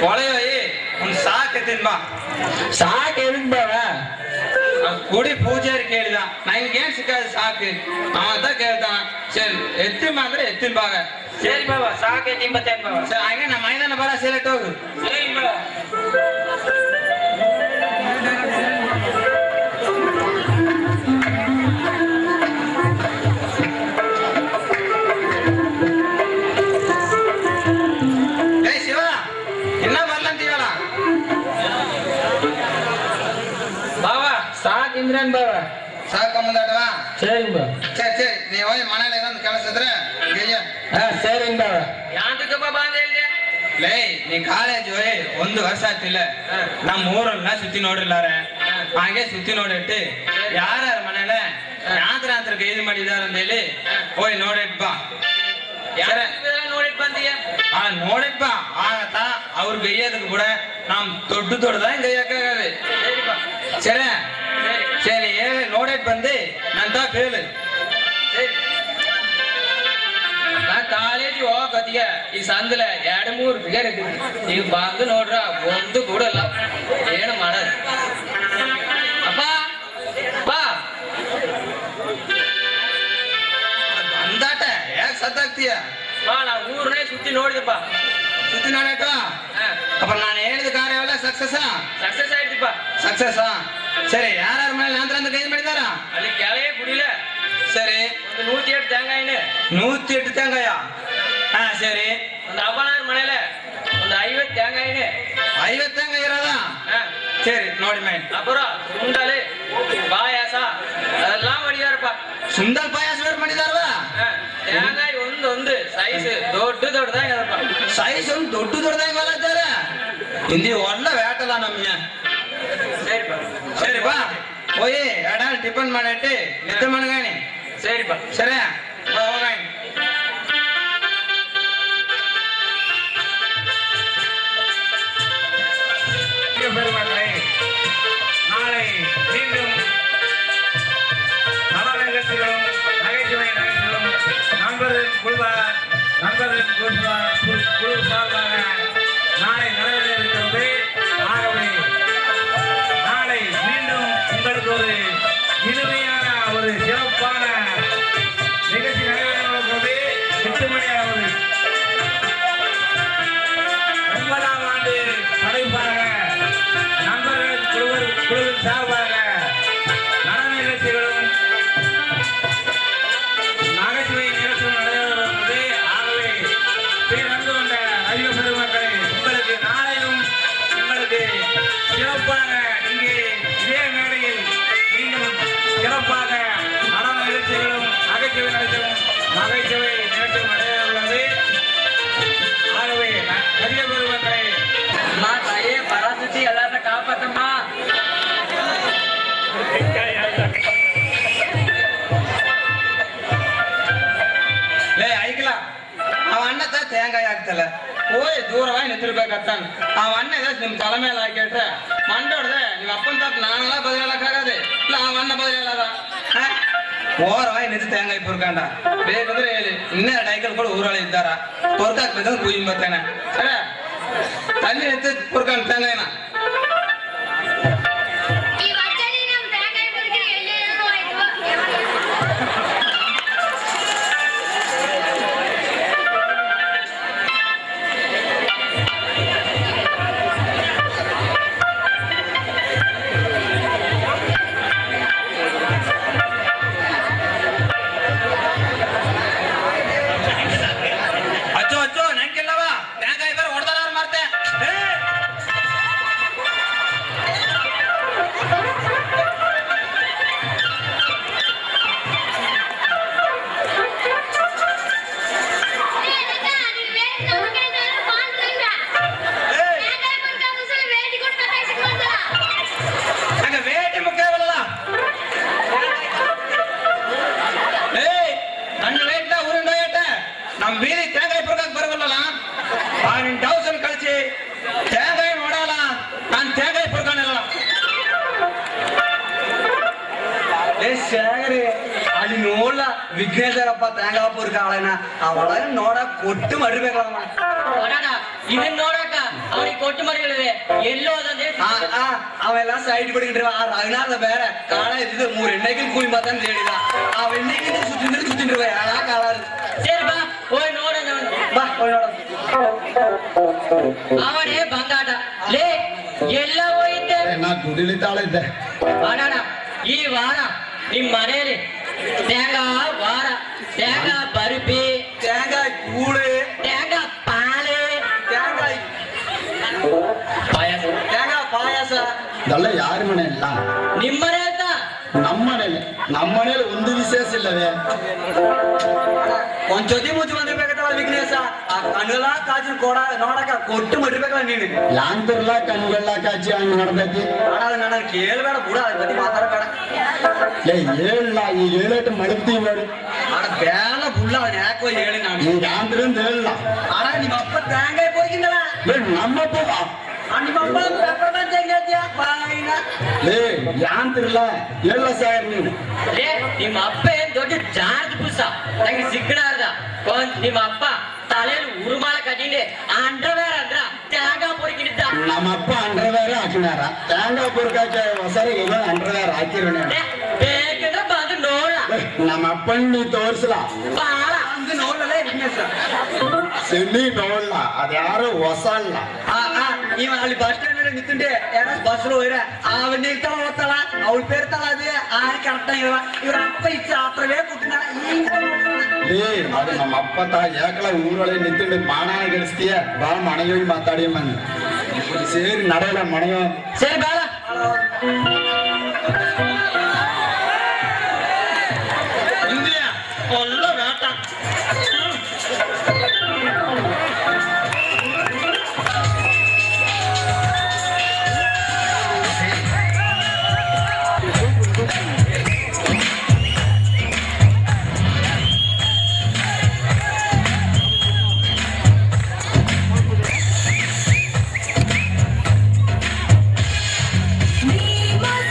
ಒಳೆಯೋಯಿ ಒಂದ್ ಸಾಕ್ ಎತ್ತಿನ್ ಬಾ ಸಾಕ್ ಎದಕ್ ಬಾವಾ ಗುಡಿ ಪೂಜಾರಿ ಕೇಳಿದ ನಂಗೇನ್ ಸಿಕ್ಕಾದ ಸಾಕು ಅವ ಕೇಳ್ತಾನ ಸರಿ ಎತ್ತಿನ ಅಂದ್ರೆ ಎತ್ತಿನ ಭಾಗ ಸರಿ ಬಾಬಾ ಸಾಕು ಎತ್ತಿನ ಬತ್ತೇನ್ ಬಾಬಾ ಸರಿ ಹಾಗೆ ನಮ್ಮ ಮೈದಾನ ಬರ ಸೆಲೆಕ್ಟ್ ಹೋಗು ಸರಿ ಬಾಬಾ ಇಂದ್ರನ್ ಬಾವ ಸಾಕಂಬಂದಾಟವಾ ಸರಿ ಬಾ ಸರಿ ನೀ ಹೋಗಿ ಮನೇಲಿ ಏನೊಂದು ಕೆಲಸ ಇದ್ರೆ ಸರಿ ಬಾವ ಯಾಂತಕಪ್ಪ ಬಂದ ಹೇಳಿದೆ ಲೇ ನೀ ಕಾಲೇಜ್ ಹೋಗಿ 1 ವರ್ಷ ಆಯ್ತಿಲ್ಲ ನಮ್ಮ ಊರನ್ನ ಸುತ್ತಿ ನೋಡಿರ್ಲಾರೆ ಹಾಗೆ ಸುತ್ತಿ ನೋಡಿಟ್ಟು ಯಾರ್ಯಾರ ಮನೇಲೆ ಯಾಂತ್ರ ಗೈದು ಮಾಡಿದಾರ ಅಂತ ಹೇಳಿ ಹೋಗಿ ನೋಡಿಟ್ ಬಾ ನೋಡಿಟ್ ಬಂದೀಯ ನೋಡಿಟ್ ಬಾ ಆಗತ್ತ ಅವ್ರ ಗೈಯೋದಕ್ಕೆ ಕೂಡ ನಮ್ ದೊಡ್ಡದಾಗ ಗೈಯಕ್ಕಾಗದೆ ಸರಿ சரி நோடேட் வந்து நான் தான் கேளு நான் ಕಾಲೇಜ್ ಹೋಗತ್ತಿಗೆ ಈ ಸಂದಲ 2-3 ಬಿಗರ್ ಇದ್ದೀವಿ ಈಗ ಬಂದು ನೋಡ್ರ ಒಂದು ಕೂಡ ಇಲ್ಲ ಏನು ಮಾಡೋದು ಅಪ್ಪ ಬಾ ಬಂದಾಟ ಯಾಕೆ ಸತ್ತಾಗ್ತೀಯ ಬಾ ನಾ ಊರನ್ನೇ ಸುತ್ತಿ ನೋಡಿದಪ್ಪ ಸುತ್ತಿ ನೋಡಾಟ ಅಪ್ಪ ನಾನು ಹೇಳಿದ ಕಾರ್ಯವೆಲ್ಲ ಸಕ್ಸಸ್ ಆಯ್ತಪ್ಪ ಸಕ್ಸಸ್ ಸರಿ ಯಾರ್ಯಾರ ಮನೇಲಿ ನಂತರ ಕೈ ಮಾಡಿದಾರ ಅಲ್ಲಿ ಕೆಳಗೆ ಗುಡಿಲ ಸರಿ ಒಂದು 108 தேங்காய் 108 தேங்காயா சரி ಒಂದು ಅಪ್ಪನಾರ ಮನೇಲೆ ಒಂದು 50 தேங்காய் 50 தேங்காய் ಇರೋದಾ சரி ನೋಡಿ ಮೈ ಅಪ್ಪರ ಸುಂಡಲೆ ಪಾಯಸ ಅದೆಲ್ಲ ಮಾಡಿದಾರಪ್ಪ ಸುಂಡಲ್ ಪಾಯಸ ಬೇರೆ ಮಾಡಿದಾರವಾ தேங்காய் ಒಂದು ಸೈಜ್ ದೊಡ್ಡದಾಗಿ ಅದಪ್ಪ ಸೈಜ್ ಒಂದು ದೊಡ್ಡದಾಗಿ ಬರತ್ತಾರ ಇಲ್ಲಿ ಒಳ್ಳೆ ವ್ಯಾಟಲ್ಲ ನಮ್ಗೆ ಸರಿ ಬಾ ಹೋಗಿ ಎಡಾಲ್ ಟಿಫನ್ ಮಾಡಿಟ್ಟು ನಿದ್ದೆ ಮಣಗಾಣಿ ಸರಿ ಬಾ ಸರಿ ಬಾ ಹೋಗಾಣಿ நாளை மீண்டும் நல நிகழ்ச்சிகளும் நகைச்சுவை நிகழ்ச்சிகளும் நண்பரின் குழு சார்பாக நாளை நடைபெற இருக்கிறது. ஆகவே நாளை மீண்டும் உங்களுக்கு ஒரு இனிமையான ஒரு சிறப்பான நிகழ்ச்சி நடைபெறுகிறது. 8 மணி அளவு 9ஆம் ஆண்டு படைப்பாக நண்பர்கள் குழுவின் சார்பாக நடன நிகழ்ச்சிகளும் நகைச்சுவை நிகழ்ச்சிகளும் நடைபெறுகிறது. ஆகவே பேர் வந்து கொண்ட ரசிக பெருமக்களை உங்களுக்கு நாளையும் உங்களுக்கு சிறப்பாக இங்கே இதே மேடையில் மீண்டும் சிறப்பாக நடன நிகழ்ச்சிகளும் நகைச்சுவை நிகழ்ச்சியும் நடைபெற உள்ளது. ஆகவே அதிக பெருமக்களை தாயே பராசக்தி எல்லாரும் காப்பாத்தம்மா. ಐಕಲ ಅವ ಅಣ್ಣ ತೇಂಗಾಯಿ ಆಗ್ತಲ್ಲ ಹೋಯ್ ದೂರವಾಗಿ ನಿಂತಿರ್ಬೇಕತ್ತಾನ ಅವ ಅಣ್ಣ ನಿಮ್ ತಲೆ ಮೇಲೆ ಹಾಕಿಟ್ರೆ ಮಂಡೋಡ್ದೆ ನಿಮ್ ಅಪ್ಪನ ತಪ್ಪ ನಾನೆಲ್ಲ ಬದಲಾಗದೆ ಇಲ್ಲ ಅವ ಅಣ್ಣ ಬದಲಾದ ಓರವಾಗಿ ನಿಂತು ತೇಂಗಾಯಿ ಪುರ್ಕಂಡ ಬೇಕಂದ್ರೆ ಹೇಳಿ ಇನ್ನೆರಡು ಐಕಲ್ಗಳು ಊರಲ್ಲಿ ಇದ್ದಾರ ಪೊರ್ಕಾಕ್ಬೇಕಂದ್ರೆ ಕೂಯಿ ಬರ್ತೇನೆ ಸರಿ ತಲ್ಲಿ ನಿಂತು ಪುರ್ಕಂಡ್ ತೇಂಗಾಯಿನ ನಮ್ ಬೀದಿ ತೇಂಗಾಯಿ ಪುರ್ಕಕ್ ಬರವಲ್ಲ ನಿನ್ ಡೌಸನ್ ಕಳಿಸಿ ತೇಂಗಾಯಿ ನೋಡಲ್ಲ ನಾನ್ ತೇಂಗಾಯಿ ಪುರ್ಕನಲ್ಲ ಶೇಖರಿ ಅಲ್ಲಿ ನೋಡ್ಲ ವಿಘ್ನೇಶ್ವರಪ್ಪ ತೇಂಗಾಯಿ ಪುರ್ಕ ಅವಳೇನ ಅವಳ ನೋಡಕ್ ಕೊಟ್ಟು ಮರಿಬೇಕಲ್ಲ ಇದನ್ನ ನೋಡಕ ಅವ್ರಿಗೆ ಕೊಟ್ಟು ಮರಿಗಳಿವೆ ಎಲ್ಲೋ ಅದಂದ್ರೆ ಅವೆಲ್ಲ ಸೈಡ್ ಬಿಡ್ಗಿಟ್ರಿ ಆ ರಘುನಾಥ ಬೇರೆ ಕಾಳ ಇದ್ದಿದ್ದು 3 ಎಣ್ಣೆಗಿಲ್ ಕೂಯ್ ಮತ್ತಂತ ಹೇಳಿದ ಆ ಎಣ್ಣೆಗಿಂದ ಸುತ್ತಿನ್ರಿ ಯಾರ ಕಾಳ ಸರಿ ಬಾ ಹೋಯ್ ನೋಡೋಣ ಬಾ ಹೋಯ್ ನೋಡ ಅವನೇ ಬಂಗಾಟ ಲೇ ಎಲ್ಲ ಹೋಯ್ತೆ ನಾ ದುಡಿಲಿತಾಳ ಇದ್ದೆ ಅಣ್ಣ ಈ ವಾರ ನಿಮ್ ಮನೇಲಿ ತೇಂಗಾ ವಾರ ತೇಂಗಾ ಬರ್ಫಿ ತೇಂಗಾಯಿ ಕೂಳೆ ತೇಂಗಾ ಪಾಲೆ ತೇಂಗಾಯಿ ಪಾಯಸ ತೇಂಗಾ ಪಾಯಸ ಇದೆಲ್ಲ ಯಾರ ಮನೆ ಇಲ್ಲ ನಿಮ್ಮನೆ ಅಂತ ನಮ್ಮನೇಲಿ ಒಂದು ವಿಶೇಷ ಇಲ್ಲವೇ ಒಂದ್ ಜೊತೆ ಮುಚ್ಚಿ ಬಂದಿರ್ಬೇಕತ್ತಲ್ಲ ವಿಘ್ನೇಶ ಆ ಕಣ್ಣುಲ ಕಾಜಿನ ಕೊಡ ನೋಡಕ ಕೊಟ್ಟು ಮರಿಬೇಕಲ್ಲ ನೀನು ಯಾಂತಿರ್ಲ ಕಣ್ಗಳ ಕಾಚಿ ಹಂಗ ನಡ್ದೈತಿ ನಾನು ಕೇಳ್ಬೇಡ ಬಿಡ ಅದ್ರ ಬಗ್ಗೆ ಮಾತಾಡಬೇಡ ಹೇಳ ಈಗ ಹೇಳಟ್ಟು ಮಡಗ್ತೀವಿ ನೋಡಿ ಅಡ ಬೇಡ ಬುಳ್ಳ ಅದನ್ನ ಯಾಕೋ ಹೇಳಿ ನಾನು ಈಗ ಯಾಂತ್ರಿಂದ ಹೇಳ ಅಡ ನಿಮ್ಮ ಅಪ್ಪ ತೇಂಗಾಯಿ ಹೋಗಿದ್ದಲ್ಲ ನಮ್ಮಪ್ಪ ನಿಮ್ಮಪ್ಪ ಪೆಪ್ಪರ್ ಬಂದ್ ಹೆಂಗೈತಿಯ ಬಾಯಿನ ಯಾಂತಿರ್ಲ ಹೇಳ ಸಾರ್ ನೀವು ನಿಮ್ಮ ಅಪ್ಪ ಏನ್ ದೊಡ್ಡ ಜಾರ್ಜ್ ಪುಸ ನಂಗೆ ಸಿಕ್ಕಣಾರ್ದ ನಿಮ್ಮ ಅಪ್ಪ ತಲೆಯಲ್ಲಿ ಉರುಮಾಳ ಕಟ್ಟಿಂಡೆ ಅಂಡರ್ವೇರ್ ಅಂದ್ರ ತೇಂಗಾ ಪುರ್ಕಿದ್ದ ನಮ್ಮಪ್ಪ ಅಂಡರ್ವೇರ್ ಹಾಕಿನಾರ ತೇಂಗಾ ಪುರ್ಕಾಕ ಹೊಸರಿಗೆ ಅಂಡರ್ವೇರ್ ಹಾಕಿರೋಣ ಬೇಕಂದ್ರೆ ಬಂದು ನೋಡ ನಮ್ಮಪ್ಪನ್ ನೀ ತೋರ್ಸಲ ಬಾಳ ಅಂದು ನೋಡಲ್ಲ ವಿಘ್ನೇಶ ಸಿಲ್ಲಿ ನೋಡ್ಲ ಅದ್ಯಾರು ಹೊಸ ಅಲ್ಲ ಇವ ಅಲ್ಲಿ ಬಸ್ ಸ್ಟ್ಯಾಂಡ್ ನಿಂತುಂಡೆ ಯಾರ ಬಸ್ ಹೋಯ್ರ ಅವನ್ ಇರ್ತಾಳ ಓದ್ತಾಳ ಅವಳ ಪೇರ್ತಾಳ ಅದೇ ಕರೆಕ್ಟ್ ಆಗಿರುವ ಇವ್ರ ಅಪ್ಪ ಇಚ್ಚ ಆತ್ರವೇ ಕುಟ್ಟಿನ ಅದು ನಮ್ಮ ಅಪ್ಪ ತಾ ಯಾಕಲ ಊರೊಳಗೆ ನಿಂತು ಮಾನ ಗಳಿಸ್ತೀಯ ಬಾ ಮನೆಗೆ ಹೋಗಿ ಮಾತಾಡಿ ಮನ್ ಸೇರಿ ನಡೆಯಲ್ಲ ಮನೆಗೆ ಸರಿ ಬಾಳ ಒಳ್ಳ ಬೇಟ We must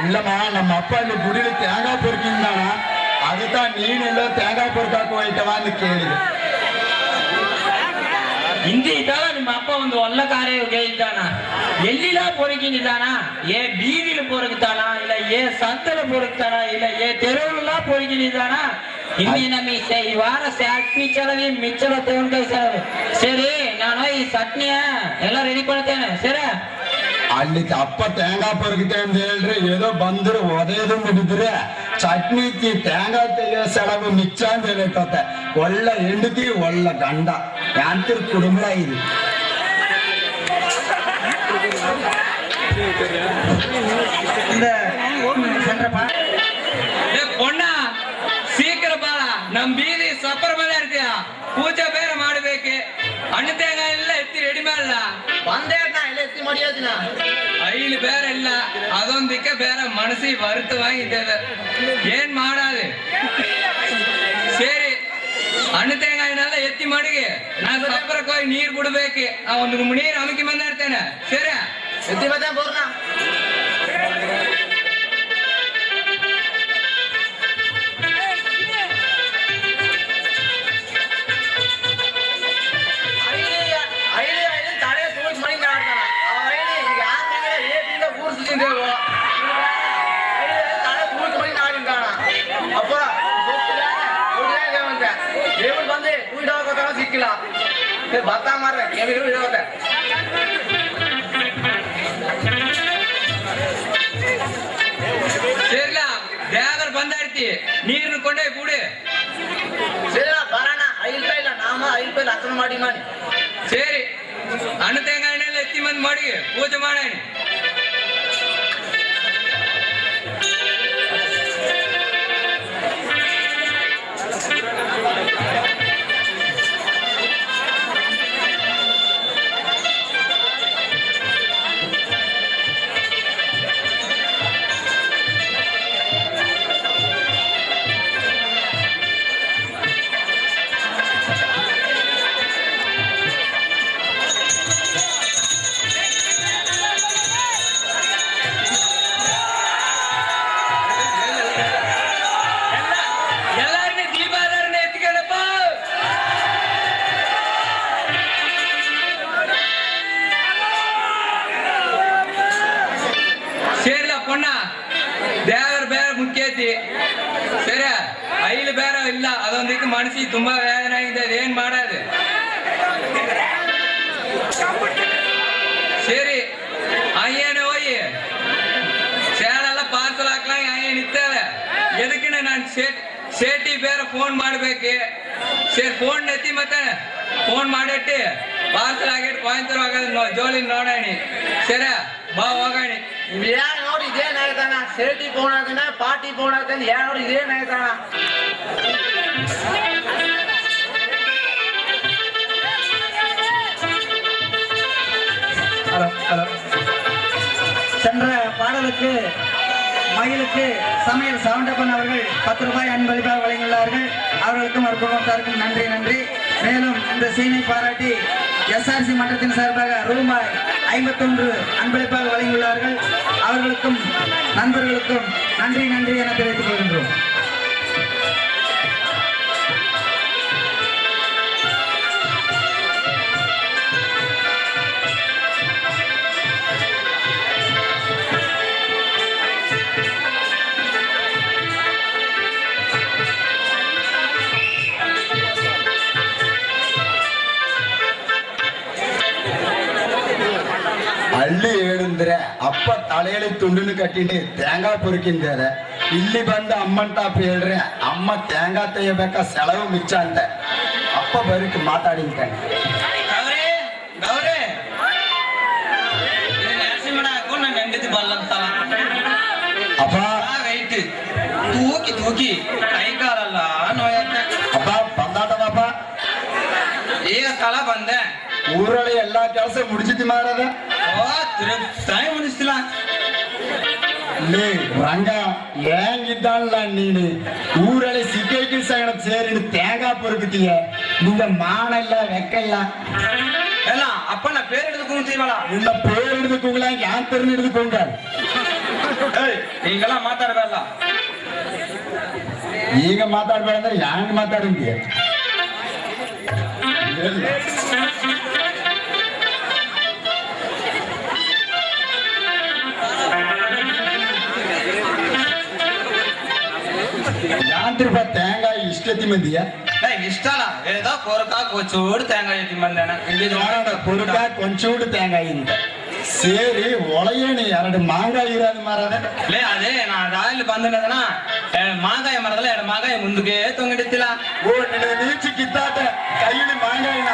இல்லம்மா நம்ம அப்பா இந்த குடியில தேங்காய் பொறுக்கிந்தானா அதுதான் நீனெಲ್ಲ தேங்காய் பொறுக்காக்கு ಹೋಯ್ತವಾன்னு ಕೇಳಿದೆ ಹಿಂದಿ ಇದ್ದಾಳ ನಿಮ್ಮ ಅಪ್ಪ ಒಂದು ಒಳ್ಳೆ ಕಾರ್ಯ ಇದ್ದಾನ ಎಲ್ಲಿಲ್ಲ ಪೊರಗಿದ್ದಾನ ಏ ಬೀದಿಲು ಪೊರಗ್ತಾನ ಇಲ್ಲ ಏ ಸಂತಲ ಪೊರಗ್ತಾನ ಇಲ್ಲ ಏ ತೆರವುಲ್ಲ ಪೊರಗಿದ್ದಾನ ಹಿಂದಿನ ಮೀಸೆ ಈ ವಾರ ಚಟ್ನಿ ಚಲವಿ ಮಿಚ್ಚಲ ತೆಂಕಾಯಿ ಚಲವಿ ಸರಿ ನಾನು ಈ ಚಟ್ನಿಯ ಎಲ್ಲ ರೆಡಿ ಕೊಡ್ತೇನೆ ಸರಿ ಅಲ್ಲಿ ಅಪ್ಪ தேங்காய் பொறுக்கிட்டே ಅಂತ ಹೇಳ್ರಿ ஏதோ ಬಂದ್ರು ಒದೇದು ಮುಗಿದ್ರೆ ಚಟ್ನಿ தேங்காய் ತೆಗೆಯೋ ಸೆಳವು ಮಿಚ್ಚ ಅಂತ ಹೇಳಿರ್ತತೆ ಒಳ್ಳೆ ಹೆಂಡತಿ ಒಳ್ಳೆ ಗಂಡ ಯಾಂತಿರ್ ಕುಡುಂಬ ಇದು பொண்ணா சீக்கிரம் பால நம் பீதி சப்பர மேல இருக்கியா பூஜை ಬೇರೆ ಮಾಡಬೇಕು ಹಣ್ಣು தேங்காய் ಎಲ್ಲ ಎತ್ತಿ ರೆಡಿ ಮಾಡಲ್ಲ ಬಂದೇ ಇಲ್ಲ ಎತ್ತಿ ಮಾಡಿಯೋದಿನ ಐಲ್ ಬೇರೆ ಇಲ್ಲ ಅದೊಂದಕ್ಕೆ ಬೇರೆ ಮನಸ್ಸಿ வருத்தವಾಗಿದ್ದೇವೆ ಏನ್ ಮಾಡಾದೆ ಸೇರಿ ಹಣ್ಣು தேங்காய்ನೆಲ್ಲ ಎತ್ತಿ ಮಾಡಿಗೆ ನಾನು ಸಪ್ಪರಕ್ಕೆ ಹೋಗಿ ನೀರು ಬಿಡಬೇಕು ಆ ಒಂದು ನೀರು ಅಮಕಿ ಬಂದಿರ್ತೇನೆ ಸೇರಿ ಎತ್ತಿ ಮತ್ತೆ ಬೋರ್ನ ಸಿಕ್ಕಿಲ್ಲ ಭತ್ತ ಮಾರ್ರೆ ಇಡೋದೆ ಸೇರ್ಲ ದೇವರ್ ಬಂದಾಯ್ತಿ ನೀರನ್ನು ಕೊಂಡೇ ಕೂಡಿ ಸರಿ ಬರೋಣ 5 ರೂಪಾಯಿ ಇಲ್ಲ ನಾಮ 5 ರೂಪಾಯಿ ಅರ್ಚನೆ ಮಾಡಿ ಸೇರಿ ಹಣ್ಣು தேங்காய்ನೆಲ್ಲ ಎತ್ತಿ ಮಂದಿ ಮಾಡಿ ಪೂಜೆ ಮಾಡೋಣ ದೇವರ ಬೇರೆ ಮುಖ್ಯ ಐತಿ ಸರಿ ಐಲ್ ಬೇರೆ ಇಲ್ಲ ಅದೊಂದಕ್ಕೆ ಮನಸ್ಸಿಗೆ ತುಂಬಾ ವೇದನೆ ಆಗಿದೆ ಏನ್ ಮಾಡೋದು ಸರಿ ಅಯ್ಯನೇ ಹೋಗಿ ಸೇಳೆಲ್ಲ ಪಾರ್ಸಲ್ ಹಾಕ್ಲಾಗ ಅಯ್ಯ ನಿಂತೇವೆ ಎದಕ್ಕೆ ನಾನು ಸೇಟಿ ಬೇರೆ ಫೋನ್ ಮಾಡ್ಬೇಕು ಸರಿ ಫೋನ್ ಎತ್ತಿ ಮತ್ತೆ ಫೋನ್ ಮಾಡಿಟ್ಟು ಪಾರ್ಸಲ್ ಆಗಿಟ್ಟು ಕೊಯಂತೂರು ಆಗೋದು ಜೋಳಿ ನೋಡೋಣ ಸರಿ ಬಾ ಹೋಗೋಣ ಯಾರು ನೋಡಿ ಇದೇನಾಯ್ತಾನ ಸೇಟಿ ಫೋನ್ ಆಗ್ತಾನೆ ಪಾರ್ಟಿ ಫೋನ್ ಆಗ್ತಾನೆ ಯಾರು ನೋಡಿ ಇದೇನಾಯ್ತಾನ சென்ற பாடலுக்கு மயிலுக்கு சமையல் சவுண்டப்பன் அவர்கள் 10 ரூபாய் அன்பளிப்பாக வழங்கியுள்ளார்கள். அவர்களுக்கும் ஒரு குடும்பத்தாருக்கும் நன்றி நன்றி. மேலும் இந்த சீனை பாராட்டி SRC மன்றத்தின் சார்பாக ரூபாய் 51 அன்பளிப்பாக வழங்கியுள்ளார்கள். அவர்களுக்கும் நண்பர்களுக்கும் நன்றி நன்றி என தெரிவித்துக் கொள்கின்றோம். ಹಳ್ಳಿ ಹೇಳಿದ್ರೆ ಅಪ್ಪ ತಲೆಯಲ್ಲಿ ತುಂಡನ್ನು ಕಟ್ಟಿಟ್ಟು ತೇಂಗಾ ಪುರುಕಿಂದಾರೆ. ಇಲ್ಲಿ ಬಂದು ಅಮ್ಮನ್ ಟಾಪ್ ಹೇಳ್ರೆ ಅಮ್ಮ ತೇಂಗಾ ತೆಯ್ಯಬೇಕಾ ಸೆಳವು ಮಿಚ್ಚ ಅಂತ ಅಪ್ಪ ಬರೀಕ್ ಮಾತಾಡಿಂತಾನೆ. ಅಪ್ಪ ತೂಕಿ ತೂಕಿ ಕೈ ಕಾಲಲ್ಲ ಅಪ್ಪ ಬಂದಾಟದಪ್ಪ ಈಗ ಸ್ಥಳ ಬಂದೆ. ಊರಲ್ಲಿ ಎಲ್ಲಾ ಕೆಲಸ ಮುಡಿಸಿತಿ ಮಾರದ ಮುಡಿಸ್ತಿಲ್ಲ ನೀ ರಂಗ ಹೆಂಗಿದ್ದಲ್ಲ ನೀನು ಊರಲ್ಲಿ ಸಿಕ್ಕೈಕಿ ಸಗಣ ಸೇರಿ ತೇಂಗಾ ಪುರುಕುತ್ತೀಯ. ನಿಂಗ ಮಾನಲ್ಲ ವೆಕ್ಕಲ್ಲ ಎಲ್ಲ ಅಪ್ಪನ ಪೇರ್ ಹಿಡಿದು ಕುಂತೀವಲ್ಲ ನಿನ್ನ ಪೇರ್ ಹಿಡಿದು ಕುಂಗ್ಲ ಯಾನ್ ತೆರನ್ ಹಿಡಿದು ಕುಂಗ ಈಗೆಲ್ಲ ಮಾತಾಡಬೇಡ. ಈಗ ಮಾತಾಡ್ಬೇಡ ಅಂದ್ರೆ ಹ್ಯಾಂಗ ಮಾತಾಡಿದ್ಯ? ಯಾಂತ್ರಿಕ ತೇಂಗಾಯಿ ಇಷ್ಟೆತ್ತಿ ಮಂದಿಯ ಇಷ್ಟಲ್ಲ ఏదో పొరక కొంచెం తేంగాయ తిమ్మన్నాను ಪುರುಕ ಕೊಂಚೂಡು ತೇಂಗಾಯಿ ಅಂತ ಸೇರಿ ಒಳಗೇಣಿ 2 ಮಾಂಗಾಯಿ ಇರೋದು ಮಾರದ ಲೇ ಅದೇ ನಾ ದಾರಿಲಿ ಬಂದಿನದನ ಮಾಂಗಾಯಿ ಮರದಲ್ಲ 2 ಮಾಂಗಾಯಿ ಮುಂದಕ್ಕೆ ತೊಂಗಿಡಿತ್ತಿಲ್ಲ. ಓ ನಿನಗೆ ನೀಚಿ ಕಿತ್ತಾಟ ಕೈಯಲ್ಲಿ ಮಾಂಗಾಯಿನ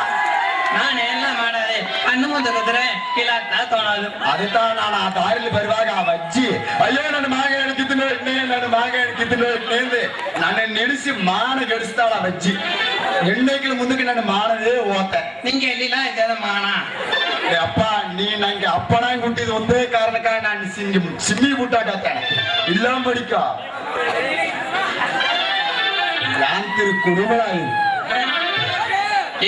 ನಾನೆಲ್ಲ ಮಾಡದೆ ಕಣ್ಣು ಮುಂದೆ ಕುದ್ರೆ ಕಿಲಾಟ ತೊಗೊಳೋದು. ಅದಕ್ಕ ನಾನು ಆ ದಾರಿಲಿ ಬರುವಾಗ ಆ ಅಜ್ಜಿ ಅಯ್ಯೋ ನನ್ನ ಮಾಂಗಾಯಿ ಕಿತ್ತಲು ನನ್ನ ಮಾಂಗಾಯಿ ಕಿತ್ತಲು ಅಂದೆ ನನ್ನ ನೆನೆಸಿ ಮಾನ ಗಡಿಸ್ತಾಳ ಆ ಅಜ್ಜಿ. ಹೆಣ್ಣೈಕಲ್ ಮುಂದಕ್ಕೆ ನನ್ನ ಮಾನದೇ ಓದ್ತೆ ನಿಂಗೆ ಎಲ್ಲಿಲ್ಲ ಇದೆ ಮಾನ. ಅಪ್ಪ ನೀ ನಂಗೆ ಅಪ್ಪನಾಗಿ ಹುಟ್ಟಿದ ಒಂದೇ ಕಾರಣಕ್ಕ ನಾನು ಸಿಮ್ಮಿ ಬುಟ್ಟಾಕತ್ತೇನೆ ಇಲ್ಲ ಬಡಿಕ ಯಾಂತ್ರಿ ಕುರುಬಳ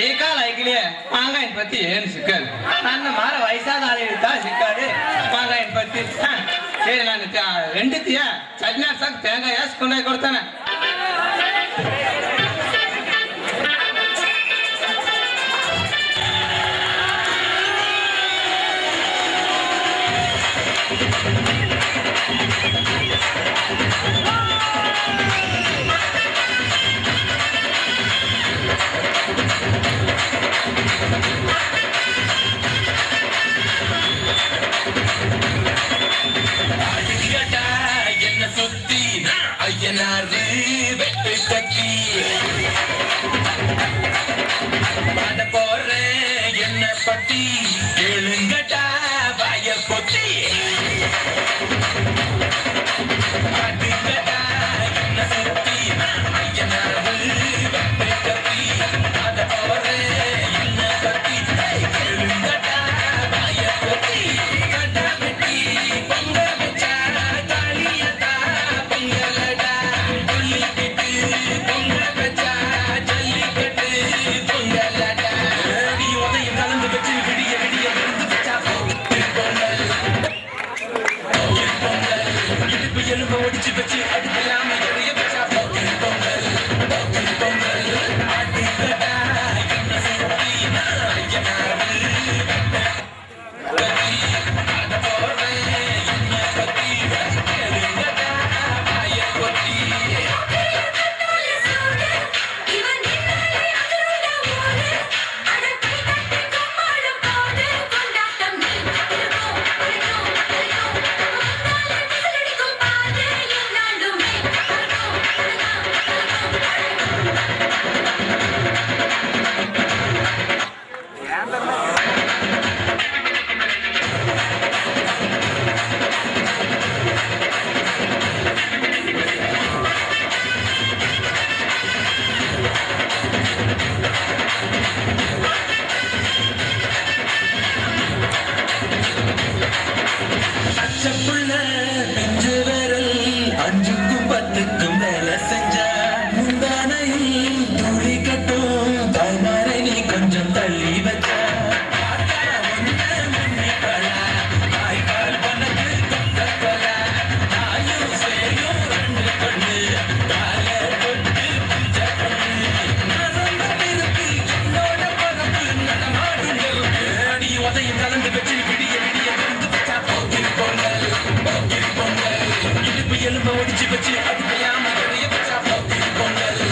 ಈ ಕಾಲ ಐಕ್ಲಿಯೇ ಮಾಂಗಾಯಿನ ಪತ್ತಿ ಏನು ಸಿಕ್ಕದು. ನನ್ನ ಮಾರ ವಯಸ್ಸಾದ ಆಳಿರ್ತಾ ಸಿಕ್ಕಾದೆ ಮಾಂಗಾಯಿನ ಪತ್ತಿ. ಸರಿ ನಾನು ಹೆಂಡತಿಯ ಚಟ್ನಿ ಸಾಕು ತೇಂಗಾಯಿ ಹಾಸ್ಕೊಂಡೋಗಿ ಕೊಡ್ತಾನೆ. பத்தி எழுங்கட்டா வாய பொத்தி அதுங்கட்டா என்ன சுத்தி ஐயனாரு கத்தி அத போற என்ன பத்தி எழுங்கட்டா வாய பொத்தி கட்டா வெட்டி பொங்க வச்சா தாலியதா பொங்கலடா புள்ளிக்கிட்டு பொங்க வச்சா ஜல்லிக்கட்டு பொங்கலடா நீ உதயம் கலந்து வச்சு விடிய விடிய விருந்து வச்சா பொங்கல் இடுப்பு எலும்ப ஒடிச்சு வச்சு அடுக்கலாம எறிய வச்சா பொங்கல் பொங்கல் ஆட்டுக்கடா என்ன சுத்தி ஐயனாரு அத போற என்ன பத்தி எழுங்கடா வாய பொத்தி பச்சப்புள்ள நெஞ்சு விரல் 5க்கும் 10க்கும் வேலை செஞ்சா முந்தானையில் துளி கட்டும் தாய்மாரை நீ கொஞ்சம் தள்ளி வச்சா உதயம் கலந்து வச்சு விடிய விடிய விருந்து வச்சா பொங்கல் இடுப்பு எலும்ப ஒடிச்சு வச்சு அடுக்கையாம எறிய வச்சா பொங்கல்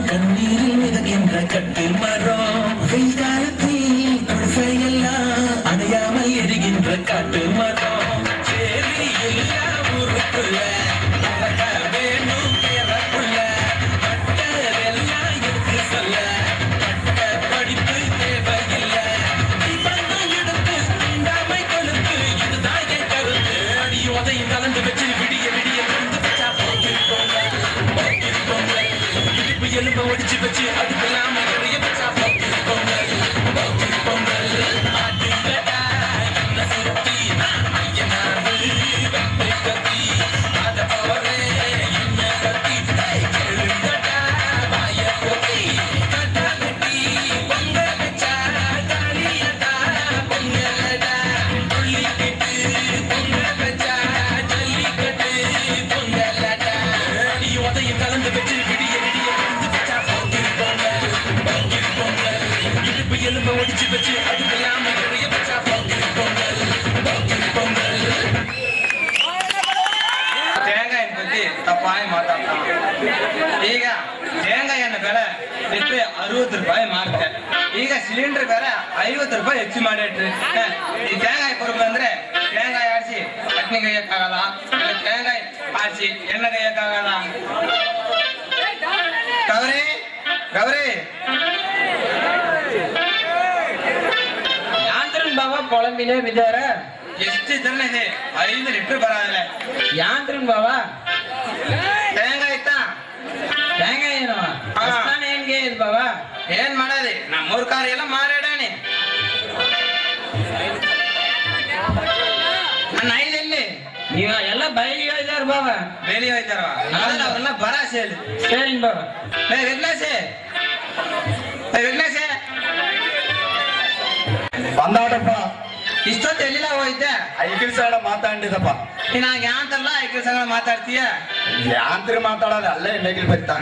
கண்ணீரில் மிதக்கின்ற கட்டில் மரம் வெயில் காலத்தில் குடிசையெல்லாம் அணையாமல் எரிகின்ற காட்டு மரம் சேரி எல்லா ஊருக்குள்ள வேணும் பேரக்குள்ள பட்டதெல்லாம் எடுத்து சொல்ல பட்டப்படி வச்சு அதுக்கெல்லாம் நிறைய வச்சா பொங்கல் பொங்கல் பொங்கல் ஆட்டுக்கடா என்ன சுத்தி ஐயனாரு வெற்றி கத்தி அத போறே என்ன கத்தி கேளுங்கடா வாய கொத்தி கட்டா கட்டி பொங்கல் வச்சா தாலியடா பொங்கலடா சொல்லிக்கிட்டு பொங்கல் வச்சா ஜல்லிக்கட்டு பொங்கலடா நீ உதயம் கலந்து வச்சு விடிய விடிய கலந்து வச்சா பொங்கல் பொங்கல் பொங்கல் இடுப்பு எலும்ப ஒடிச்சு வச்சு அதுக்கெல்லாம் நிறைய வச்சா பொங்கல் பொங்கல் பொங்கல் தேங்காயின் பத்தி ತಪ್ಪಾಗಿ ಮಾತಾಡ್ತಾನ. ಈಗ தேங்காய் எண்ணெய் ಬೆಲೆ ಲಿಟ್ರ್ 60 ರೂಪಾಯಿ ಮಾರ್ತೆ. ಈಗ ಸಿಲಿಂಡರ್ ಬೆಲೆ 50 ರೂಪಾಯಿ ಹೆಚ್ಚು ಮಾಡಿಟ್ರಿ. ಈ தேங்காய் பொறுப்பு ಅಂದ್ರೆ தேங்காய் ಆಡಿಸಿ ಚಟ್ನಿ ಕೈಯಕ್ಕಾಗಲ್ಲ, தேங்காய் ಆಡಿಸಿ ಎಣ್ಣೆ ಕೈಯಕ್ಕಾಗಲ್ಲ. ಗೌರಿ ಗೌರಿ ಯಾಂತ್ರಿನ್ ಬಾಬಾ ಕೊಳಂಬಿನೇ ಬಿದ್ದಾರ. ಎಷ್ಟು ಇದ್ರೆ 5 ಲೀಟರ್ ಬರೋದಿಲ್ಲ. ಯಾಂತ್ರಿನ್ ಬಾಬಾ தேங்காய் ಇತ್ತಾ? தேங்காய் ಏನವ ಹೆಂಗೆ ಇದು ಬಾಬಾ? ಏನ್ ಮಾಡೋದಿ, ನಮ್ಮೂರ್ ಕಾರ್ ಎಲ್ಲ ಮಾರಾಡಾಣಿ. ನನ್ನ ಐದಲ್ಲಿ ನೀವ ಎಲ್ಲ ಬಯಲಿಗೆ ಹೋಯ್ತಾರ ಬಾಬಾ. ಬೇಲಿ ಹೋಯ್ತಾರ ಅವ್ರನ್ನ ಬರಾಸೆ ಹೇಳಿ. சரிங்க ಬಾಬಾ. ವಿಘ್ನೇಶೆ ವಿಘ್ನೇಶೆ ಬಂದಾಡಪ್ಪ. ಇಷ್ಟೊತ್ತು ಎಲ್ಲಿಲ್ಲ ಹೋಯ್ತೆ? ಐಕಿಲ್ ಸೈಡ ಮಾತಾಡಿದಪ್ಪ. ನೀನ್ ಯಾಂತಲ್ಲ ಐಕಿಲ್ ಸಂಗ ಮಾತಾಡ್ತೀಯ? ಯಾಂತ್ರಿ ಮಾತಾಡೋದು ಅಲ್ಲೇ ಎಣ್ಣೆಗಿಲ್ ಬರ್ತಾ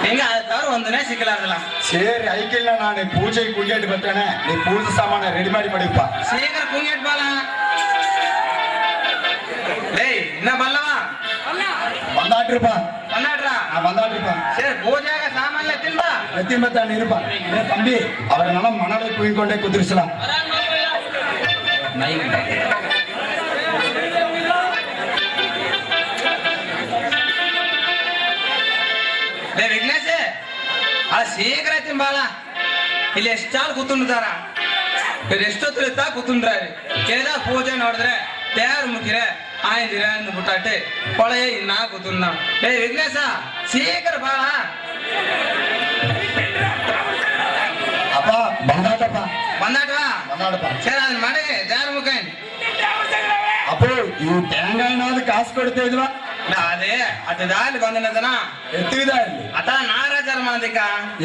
ಹಿಂಗ ಅವ್ರು ಒಂದನೇ ಸಿಕ್ಕಲಾರ್ದಲ್ಲ. ಸೇರಿ ಐಕಿಲ್ನ ನಾನು ಪೂಜೆಗೆ ಕುಂಗೇಟ್ ಬರ್ತೇನೆ, ನೀ ಪೂಜೆ ಸಾಮಾನ ರೆಡಿ ಮಾಡಿಪ್ಪ. ಶೀಘ್ರ ಕುಂಗೇಟ್ ಬಾಲ. ಏಯ್ ಇನ್ನ ಬಲ್ಲವ ಬಂದಾಡ್ರಿಪ್ಪ. ಬಂದಾಡ್ರ ಬಂದಾಡ್ರಿಪ್ಪ. ಸರಿ ಪೂಜೆಗ ಸಾಮಾನ್ಯ ತಿನ್ಬಾ. ಎತ್ತಿನ ಬತ್ತ ನೀರಪ್ಪ. ತಂಬಿ ಅವ್ರನ್ನೆಲ್ಲ ಮನದಲ್ಲಿ ಕುಯ್ಕೊಂಡೆ ಕುದುರಿಸಲ. ವಿಘ್ನೇಶ್ ಶೀಘ್ರ ತಿಂಬಾಲ. ಇಲ್ಲಿ ಎಷ್ಟಾಲ್ ಕೂತ್ಕೊಂಡ್ತಾರ, ಇಲ್ಲಿ ಎಷ್ಟೊತ್ತು ಇರ್ತಾ ಕೂತ್ಕೊಂಡ್ರಿ. ಕೇಳಿದ ಪೂಜೆ ನೋಡಿದ್ರೆ ತಯಾರು ಮುಗಿರೆ ಆಯ್ದಿರ ಅಂದು ಬಿಟ್ಟಾಟಿ ಕೊಳೆಯ ಇನ್ನ ಕೂತ್ಕೊಂಡ. ವಿಘ್ನೇಶ ಶೀಘ್ರ ಬಾಳ. ಅಪ್ಪ ಬಂದಾಟಪ್ಪ. ಬಂದಾಟ್ವಾ? ಬಂದಾಡಪ್ಪ. ಸರಿ ಅದನ್ನ ಮಾಡಿ ತಯಾರು ಮುಖ. ಅಪ್ಪ ಇವು தேங்காய்னாவது காசு கொடுத்த இதுவா? ಅದೇ ಅದು ದಾಲಿ ಬಂದನದನ ಎತ್ತಿದ ಇಲ್ಲಿ ಅತ ನಾರಾಜರ ಮಾದಿಕ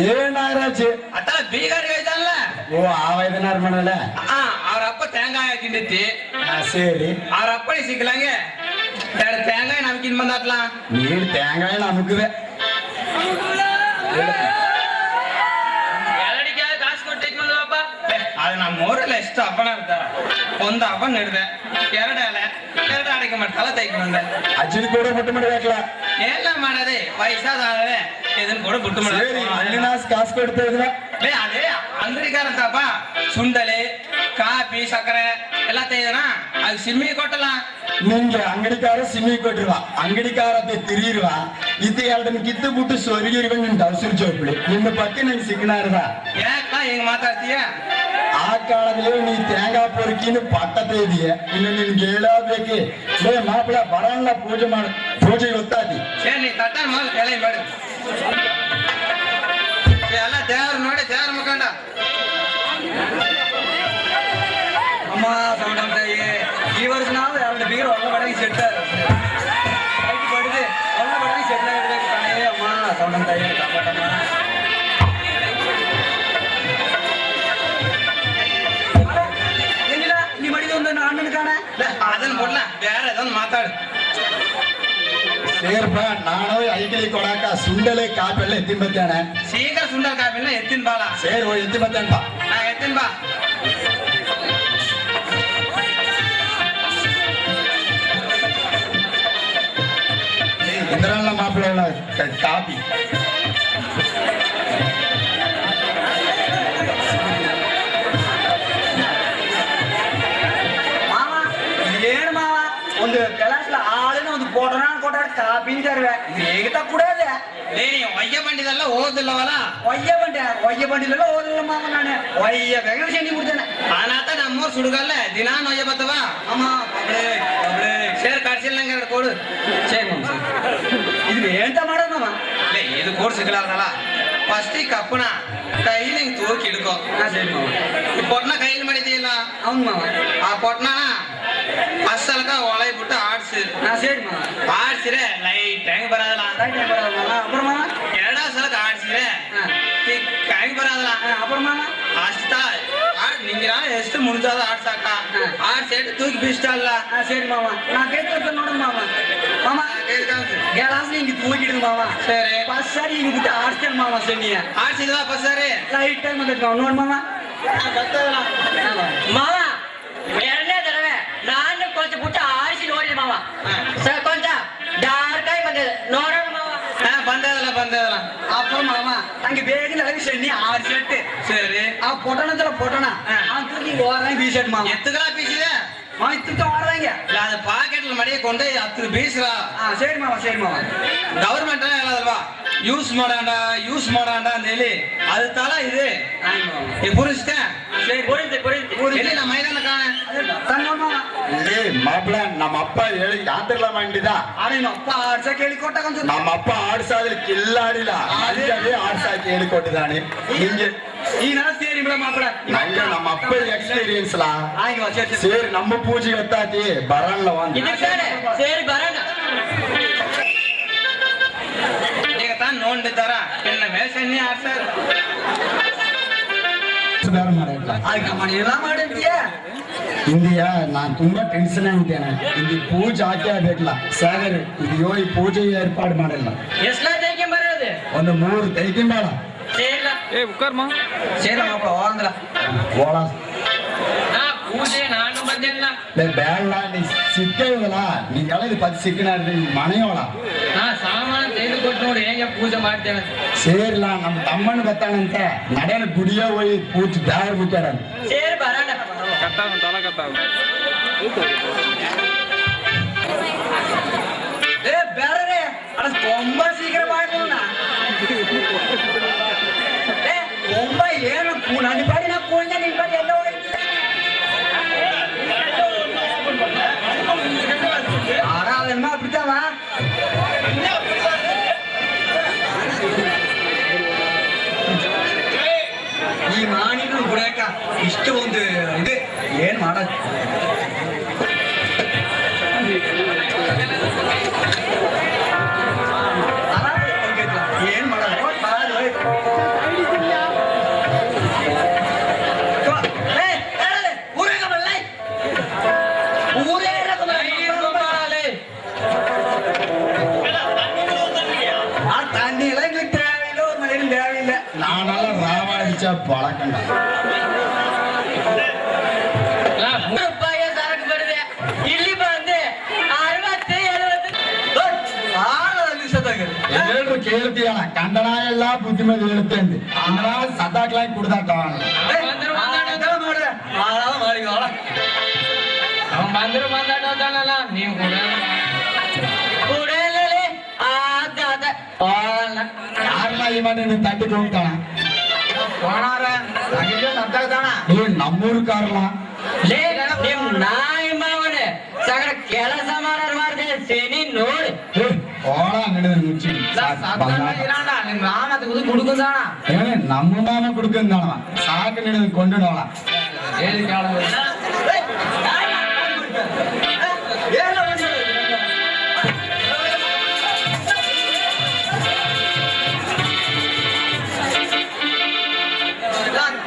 ಏನಾರಾಜು ಅತ ಬೀಗರಿಗೆ ಹೋಯ್ತಲ್ಲ. ಓ ಆ ವೈದ್ಯನಾರ್ ಮಾಡಲ್ಲ. ಅವ್ರ ಅಪ್ಪ தேங்காய் ಹಾಕಿಂಡಿತ್ತಿ. சரி ಅವ್ರ ಅಪ್ಪಳಿ ಸಿಕ್ಕಲಂಗೆ 2 தேங்காய் ನಮ್ಗಿನ್ ಬಂದಾಟ್ಲ. ನೀರು தேங்காய் ನಮಗುವೆ ಎರಡಿಗೆ ಕಾಸು ಕೊಟ್ಟಿದ್ ಮಲ್ಲಪ್ಪ. ಅದು ನಮ್ಮ ಊರಲ್ಲಿ ಎಷ್ಟು ಹಬ್ಬನ ಇರ್ತಾರ. ಒಂದು ಹಬ್ಬ ನಡೆದೆ, 2 ಎಲೆ 2 ಅಡಿಗೆ ಮಾಡಿ ತಲೆ ತೆಗಿ ಬಂದೆ. ಅಜ್ಜಿನ ಕೂಡ ಬಿಟ್ಟು ಮಾಡ್ಬೇಕಲ್ಲ. ಎಲ್ಲ ಮಾಡದೆ ವಯಸ್ಸಾದ್ರೆ ಇದನ್ನ ಕೂಡ ಬಿಟ್ಟು ಸರಿ ಅಲ್ಲಿನ ಕಾಸು ಕೊಡ್ತಾ ಇದ್ವಾ? ಅದೇ ಅಂಗಡಿಗಾರಂತಪ್ಪ ಸುಂಡಲೆ ಕಾಫಿ ಸಕ್ಕರೆ ಎಲ್ಲ ತೆಗೆದನ ಅದು ಸಿಮ್ಮಿ ಕೊಟ್ಟಲ್ಲ. ನಿಂಗೆ ಅಂಗಡಿಕಾರ ಸಿಮ್ಮಿ ಕೊಟ್ಟಿರುವ ಅಂಗಡಿಕಾರತೆ ತಿರಿರುವ ಇದು 2 ಕಿತ್ತು ಬಿಟ್ಟು ಸೊರಿಗಿರುವ ನಿನ್ ದವಸರು ಚೋಪ್ಳಿ ನಿನ್ನ ಪಟ್ಟಿ ನಂಗೆ ಸಿಕ್ಕನಾರದ. ಯಾಕ ಹಿಂಗ್ ಮಾತಾಡ್ತೀಯ? ಆ ಕಾಲದಲ್ಲಿ ನೀ தேங்காய் பொறுக்கின்னு பட்டத்தை ಇದೆಯಾ ಇನ್ನು ನಿನ್ಗೆ ಹೇಳಬೇಕೆ. ಲೇ ಮಾಪ್ಳ ಬರಲ್ಲ ಪೂಜೆ ಮಾಡು, ಪೂಜೆ ಗೊತ್ತಾದಿ. ಸರಿ ನೀ ತಟ್ಟ ಮಾಡಿ ಎಲೆ ಮಾಡು. ಎಲ್ಲ ದೇವ್ರು ನೋಡಿ ದೇವ್ರ ಮುಖಂಡ ಅಮ್ಮ ಸೌಂಡಂತಾಯಿ ಈ ವರ್ಷ ನಾವು 2 ಬೀರು ಒಳ್ಳೆ ಬಡಗಿ ಸೆಟ್ ಬಡಿದೆ ಒಳ್ಳೆ ಬಡಗಿ ಸೆಟ್ಲ ಇಡ್ಬೇಕು ತಾನೇ. ಅಮ್ಮ ಸೌಂಡಂತಾಯಿ ಕಾಪಾಟಮ್ಮ. ಏನಿಲ್ಲ ನೀ ಮಾಡಿದ ಒಂದು ಅಣ್ಣನ ಕಾಣ ಅದನ್ನ ಕೊಡ್ಲ ಬೇರೆ ಅದೊಂದು ಮಾತಾಡು. ಸೇರ್ಪ ನಾನು ಐಕಿಲಿ ಕೊಡಾಕ ಸುಂಡಲೆ ಕಾಪೆಲ್ಲ ಎತ್ತಿ ಬತ್ತೇನೆ. ಶೀಘ್ರ ಸುಂದರ ಕಾಪಿನ ಎತ್ತಿನ ಬಾಲ. ಸೇರ್ ಎತ್ತಿ ಬತ್ತೇನೆ ಬಾ. ಎತ್ತಿನ ಬಾ. ಇಂದ್ರಲ್ಲ ಮಾಪಿಳ ಕಾಪಿ ಮಾವ ಏನು ಮಾವ ಒಂದು ಕಲಾಸ್ಲ ಆಳಿನ ಒಂದು ಫೋಟೋನ ಕೊಟ್ಟಾಡ ಕಾಪಿಂತಾರ ಹೇಗೆ ಕೂಡದೆ ಒಯ್ಯ ಬಂಡಿದೆಲ್ಲ ಓದಿಲ್ಲವಲ್ಲ. ಒಯ್ಯ ಬಂಡಿಲ್ಲ ಓದಿಲ್ಲ ಮಾವ. ನಾನು ಒಯ್ಯ ಬೆಂಗಳೂರು ಶನಿ ಬಿಡ್ತೇನೆ. ಆನಾತ ನಮ್ಮೂರ್ ಸುಡುಗಲ್ಲ ದಿನಾ ನೊಯ್ಯ ಬತ್ತವ. ಅಮ್ಮ ಸೇರ್ ಕಡ್ಸಿಲ್ಲ ನಂಗೆ 2 ಕೊಡು. ಸರಿ ಮಾಮ ಇದು ಎಂತ ಮಾಡೋದು ಮಾಮ? ಇದು ಕೋಡ್ ಸಿಗ್ಲಾರ್ದಲ್ಲ ಫಸ್ಟ್ ಕಪ್ಪನ ಕೈಲಿ ಹಿಂಗ್ ತೂಕಿ ಹಿಡ್ಕೋ. ಸರಿ ಮಾವ. ಈ ಪೊಟ್ನ ಕೈಲಿ ಮಾಡಿದೀಯಲ್ಲ అవును ಮಾವ. ಆ ಪೊಟ್ನ ಅಸಲ್ಕ ಒಳಗೆ ಬಿಟ್ಟು ಆಡ್ಸಿ. ಸರಿ ಮಾವ. ಆಡ್ಸಿರೆ ಲೈಟ್ ಹೆಂಗ್ ಬರೋದಲ್ಲ. அப்புறம் மாமா ಎರಡ ಸಲಕ ಆಡ್ಸಿರೆ ಹೆಂಗ್ ಬರೋದಲ್ಲ. அப்புறம் மாமா ಅಷ್ಟ ನಿಂಗೆ ಎಷ್ಟು ಮುಂಚಾದ ಆಡ್ಸಾಕ ಆಡ್ಸೆಟ್ಟು ತೂಕಿ ಬಿಷ್ಟಲ್ಲ. சரி மாமா நான் கேட்கறது ನೋಡು மாமா. மாமா கேளாஸ் நீங்க தூக்கிடுங்க மாமா. சரி பஸ் சரி இங்க விட்டு ஆಡ್ಸ್ತೇನೆ மாமா சொன்னீங்க. ಆಡ್ಸಿದ್ವಾ ಬಸ್ ಸರಿ ಲೈಟ್ ಟೈಮ್ ಬಂದೈತೆ ಮಾವ ನೋಡು ಮಾಮ. ಮಾವ ಎರಡನೇ ತರವೇ ನಾನು ಕೊಂಚ ಪುಟ್ಟ ಆರಿಸಿ ನೋಡಿದೆ ಮಾವ. ಕೊಂಚ ಡಾರ್ಕ್ ಆಗಿ ಬಂದಿದೆ ನೋಡೋಣ ಮಾವ. ಬಂದದಲ್ಲ அப்புறம் மாமா அங்க ಬೇಗ ಲೈವ್ ಶೆಣ್ಣಿ ಆಡ್ಸೆಟ್ಟು ಸರಿ ಆ பொட்டணத்துல பொட்டண ಅಂತೂ ஓரம் வீசட் மாமா. ಎತ್ತುಗಳ ಬೀಸಿದೆ இத்துக்க ஓடுறாங்க. இல்ல அது பாக்கெட்ல மடிய கொண்டு ಹತ್ತು ಬೀಸ್ರ. சரி மாமா சரி மாமா. ಗವರ್ಮೆಂಟ್ ಹೇಳದಲ್ವಾ ಯೂಸ್ ಮಾಡಾಂಡ ಅಂತ ಹೇಳಿ ಅದು ತಲ ಇದೆ ಪುರಿಸ್ತೆ. சரி புரியுது புரியுது. ಎಲ್ಲಿ ನಮ್ಮ ಮೈದಾನ ಕಾಣ ತನ್ನೋಡ್ ಮಾಮ. ಏ ಮಾಪ್ಲ ನಮ್ಮಪ್ಪ ಹೇಳಿ ಯಾತಿರ್ಲ ಮಾಡಿದ. ಅರೆ ಅಪ್ಪ ಆಡ್ಸಕ್ಕೆ ಹೇಳಿಕೊಟ್ಟಾಗ ನಮ್ಮಪ್ಪ ಆಡ್ಸಾದ್ರೆ ಕಿಲ್ಲಾಡಿಲ್ಲ ಅದೇ ಆಡ್ಸಾಕೆ ಹೇಳಿಕೊಟ್ಟಿದ್ದಾನೆ ನಿಂಗೆ. ನೀನ ಸೇರಿ ಬಿಡ ಮಾಪ್ಲ. ನಂಗೆ ನಮ್ಮಪ್ಪ ಎಕ್ಸ್ಪೀರಿಯನ್ಸ್ ಲಾ. ಆಯ್ತು ಸರಿ ಸೇರಿ ನಮ್ಮ ಪೂಜೆ ಗೊತ್ತಾತಿ ಬರಲ್ಲ ಒಂದು ಸೇರಿ ಬರೋಣ. ಈಗ ತಾನು ನೋಡಿದ್ದಾರ ಎಲ್ಲ ಮೇಸಣ್ಣಿ ಆಡ್ಸಾರ ಎಲ್ಲ ಮಾಡಿದ್ಯ. ಇಂದಿಯಾ ನಾನ್ ತುಂಬಾ ಟೆನ್ಷನ್ ಆಗಿದ್ದೇನೆ. ಇಲ್ಲಿ ಪೂಜೆ ಹಾಕಿ ಆಗ್ಬೇಕಲ್ಲ ಸಾಗರ್ ಇದು ಈ ಪೂಜೆ ಏರ್ಪಾಡು ಮಾಡಿಲ್ಲ. ಎಷ್ಟಲ ತೈಕೆ ಬರೋದು ಒಂದು 3 ತೈಕಿಂಬಾಳ ಸೇರ್ಲ ಸೇರ ಮಾಪ್ಲ ಹೋಗಂದ್ರ ಓಳ ಪೂಜೆ ನಾನು ಬಂದಿಲ್ಲ. ಬೇಡ ನೀ ಸಿಕ್ಕಲ್ಲ ನೀ ಹೇಳೋದು 10 ಸಿಕ್ಕಿನ ಮನೆಯೋಳ ನಾ ಸಾಮಾನು ತೆಗೆದುಕೊಟ್ಟು ನೋಡಿ ಹೇಗೆ ಪೂಜೆ ಮಾಡ್ತೇವೆ. ಸೇರಿಲ್ಲ ನಮ್ಮ ತಮ್ಮನ ಬರ್ತಾನಂತೆ ನಡೆನ ಗುಡಿಯ ಹೋಗಿ ಪೂಜೆ ದಾರ ಬಿಟ್ಟಾರ. ಸೇರಿ ಬರೋಣ. ಬೇರೆ ಅಡ ತುಂಬಾ ಶೀಘ್ರ ಮಾಡ್ಬೋಣ. ತುಂಬಾ ಏನು ನನ್ನ ಪಾಡಿ ನಾ ಕೂಂಜ ನಿನ್ ಪಾಡಿ ಎಲ್ಲ ಆರಾಧನ ಬಿಡ್ತಾವ. ಈ ಮಾಣಿಗಳು ಬಿಡಾಕ ಇಷ್ಟು ಒಂದು ಇದೆ ಏನ್ ಮಾಡೋದು. ಏನ್ ಮಾಡೋದು தண்ணி எல்லாம் எங்களுக்கு தேவையில்லை. ஒரு மணியும் தேவையில்லை. நானெல்லாம் ராவா அடிச்சா பழக்கண்டா. ರೂಪಾಯಿ ಸರಕು ಬಡಿದೆ ಇಲ್ಲಿ ಬಂದೆ 60-70 ಎಲ್ಲರೂ ಕೇಳ್ತೀಯಣ ಕನ್ನಡ ಎಲ್ಲ ಬುದ್ಧಿಮತಿ ಹೇಳುತ್ತೆ ಅಂತ ಅಂದ್ರ ಸದಾಕ್ಲಾಗಿ ಕುಡ್ದಾಕ ಬಂದ್ರು ಮಾತಾಡೋದಲ್ಲ ನೀವು ಯಾರನ್ನ ಈ ಮನೆ ತಟ್ಟಿಗೆ ಹೋಗ್ತಾನ ನಮ್ಮೂರು ಕಾರಲ್ಲ ನಿಮ್ ನಾಯಿ ಮಾವನೆ ಸಗಡ ಕೆಲಸ ಮಾಡ್ದೆ ಶನಿ ನೋಡಿ ಓಣ ನಡೆದ ಮುಚ್ಚಿ ನಿಮ್ ರಾಮ ಕುಡುಕುದಾಣ ನಮ್ಮ ಮಾಮ ಕುಡ್ಕೊಂಡಾಣ ಸಾಕು ನಡೆದು ಕೊಂಡೋಣ ಹೇಳಿ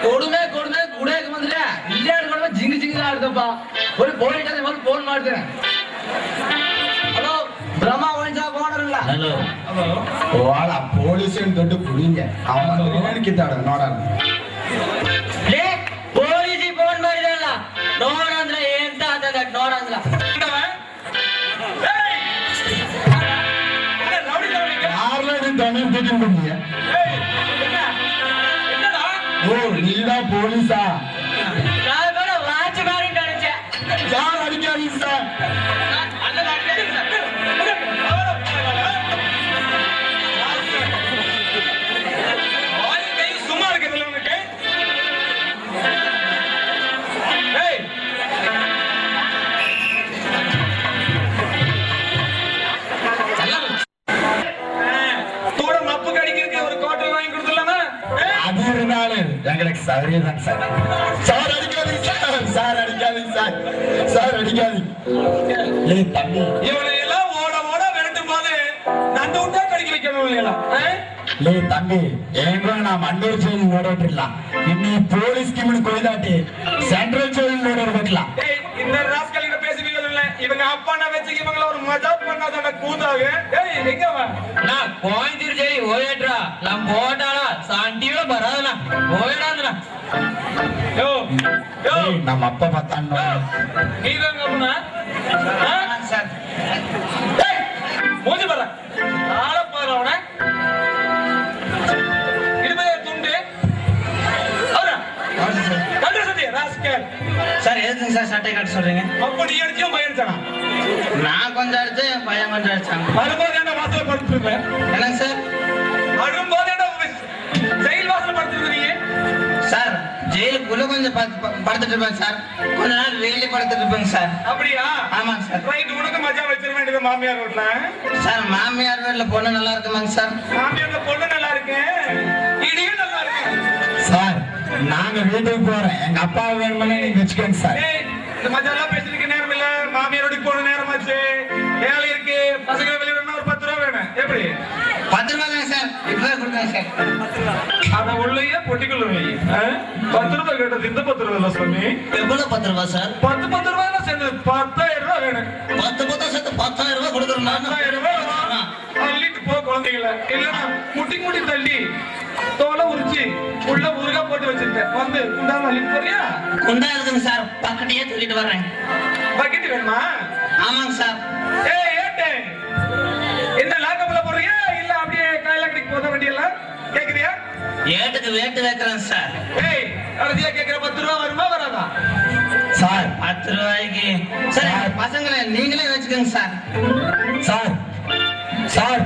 கொடுமை கொடுமை குடியாக்க வந்துட்டு இல்லே ஆடுறப்ப ஜிங்கு ஜிங்கு ஆடுதப்பா. ஒரு போயிட்டு போது போன் ಮಾಡ್ತೇನೆ. ಹಲೋ ಬ್ರಹ್ಮ ವೈಜಾ ಬೋನರಲ್ಲ. ಹಲೋ ಓಳ ಪೊಲೀಸ್ ದೊಡ್ಡ ಕುಡಿಂಗೆ ಅವನು ಏನಕ್ಕಿದ್ದಾಡ ನೋಡೋಣ. ಲೇ ಪೊಲೀಸಿ ಫೋನ್ ಮಾಡಿದಲ್ಲ ನೋಡಂದ್ರೆ ಎಂತ ಅಂತದ ನೋಡಂದ್ರ ಯಾರ್ಲ ದೊಣ್ಣೆ ಬಿಟ್ಟಿದ್ಯ ಓ ನೀಡ ಪೊಲೀಸಾ நான் கூட வாட்ச் மாதிரி நினைச்சேன். யார் அடிக்காதீங்க சார் சும்மா இருக்கிறதுல உனக்கு கூட மப்பு கடிக்கிறதுக்கு ஒரு கோட்டை வாங்கி கொடுத்துடலாமா? சரிதான் சார். சார் அடிக்காதீங்க சார். சார் அடிக்காதீங்க சார். சார் அடிக்காதீங்க. ஏய் தம்பி, இவனை எல்லாம் ஓட ஓட விரட்டும் போது நண்டு உண்டா கடிக்க வைக்கணும் இல்லையா? ஏய் தம்பி, ஏங்க நான் மண்டூர் ஜெயில் ನೋಡೋದಿಲ್ಲ. இன்னி போலீஸ் கிமின் கொய்தாட்டி சென்ட்ரல் ஜெயில் ನೋಡೋದಿಲ್ಲ. ஏய், இந்த ராஸ்கல் கிட்ட பேசுவீங்க இல்ல? இவங்க அப்பா நான் வச்சு இவங்கள ஒரு மஜாக் பண்ணாத கூதாக. ஏய் எங்க வா? நான் கோயம்புத்தூர் ஜெயிலி ஓயட்ரா. நான் போட்டாளா சாண்டியோட வராதுண்ணா. ஓயடாதுண்ணா. யோ யோ, ஏய் நம்ம அப்பா பார்த்தானோ. நீதான் கம்முனா? சார் ஏய் மூஞ்சி பாரு. ஆள பாரு அவனை. இடுமே துண்டு. அவரா? கண்டு சதி ராஸ்கல். சார் எதுக்கு சார் சட்டை கட்ட சொல்றீங்க? அப்ப நீ அடிச்சியும் பையன் அடிச்சானா? நான் கொஞ்சம் அடிச்சு பையன் கொஞ்சம் அடிச்சாங்க. வரும்போது என்ன வாசல படுத்துருப்பேன்? என்னங்க சார்? வரும்போது என்ன ஜெயில் வாசல படுத்துருக்கீங்க? சார் ஜெயிலுக்குள்ள கொஞ்சம் படுத்துட்டு இருப்பேன் சார். கொஞ்ச நாள் வெளியே படுத்துட்டு இருப்பேங்க சார். அப்படியா? ஆமாங்க சார். ரைட், உனக்கு மஜா வச்சிட வேண்டியது மாமியார் வீட்ல. சார் மாமியார் வீட்டுல பொண்ணு நல்லா இருக்குமாங்க சார்? மாமியார்ல பொண்ணு நல்லா இருக்கு, இடியும் நல்லா இருக்கு. சார் நாங்க வீட்டுக்கு போறேன். எங்க அப்பா வேணும்னே நீங்க வச்சுக்கோங்க சார். ஏய், இந்த மஜா எல்லாம் பேசுறதுக்கு நேரம் இல்ல. மாமியாரோட போன நேரம் ஆச்சு. வேலை இருக்கு. பசங்க வெளியே வரணும். ஒரு 10 ரூபா வேணும். எப்படி? 10 ரூபாய் தாங்க சார். இப்பதான் கொடுத்தேங்க சார். அத உள்ளேயே பொட்டிக்குள்ள வை. 10 ரூபாய் கேட்டது இந்த 10 ரூபாய் சாமி. எவ்வளவு 10 ரூபாய் சார்? 10 ரூபாய் சேர்ந்து 10,000 ரூபாய் வேணும். 10 சேர்த்து 10,000 ரூபாய் கொடுக்குறேன். 10,000 ரூபாய் அள்ளிட்டு போ குழந்தைங்கள. இல்லன்னா முட்டி தள்ளி தோலை உரிச்சு உள்ள ஊறுகா போட்டு வச்சிருக்கேன். வந்து குண்டாம அள்ளிட்டு போறியா? குண்டா இருக்குங்க சார். பக்கத்தையே தூக்கிட்டு வர்றேன். பக்கெட் வேணுமா? ஆமாங்க சார். ஏய் ஏட்டே, என்ன லாக்கப்ல போறியா இல்ல அப்படியே காயில கடிக்கு போத வேண்டியல கேக்குறியா? ஏட்டுக்கு வேட்டு வைக்கிறேன் சார். ஏய், அறுதியா கேக்குற 10 ரூபாய் வருமா வராதா? சார் 10 ரூபாய்க்கு சார் பசங்களை நீங்களே வச்சுக்கோங்க சார். சார் சார்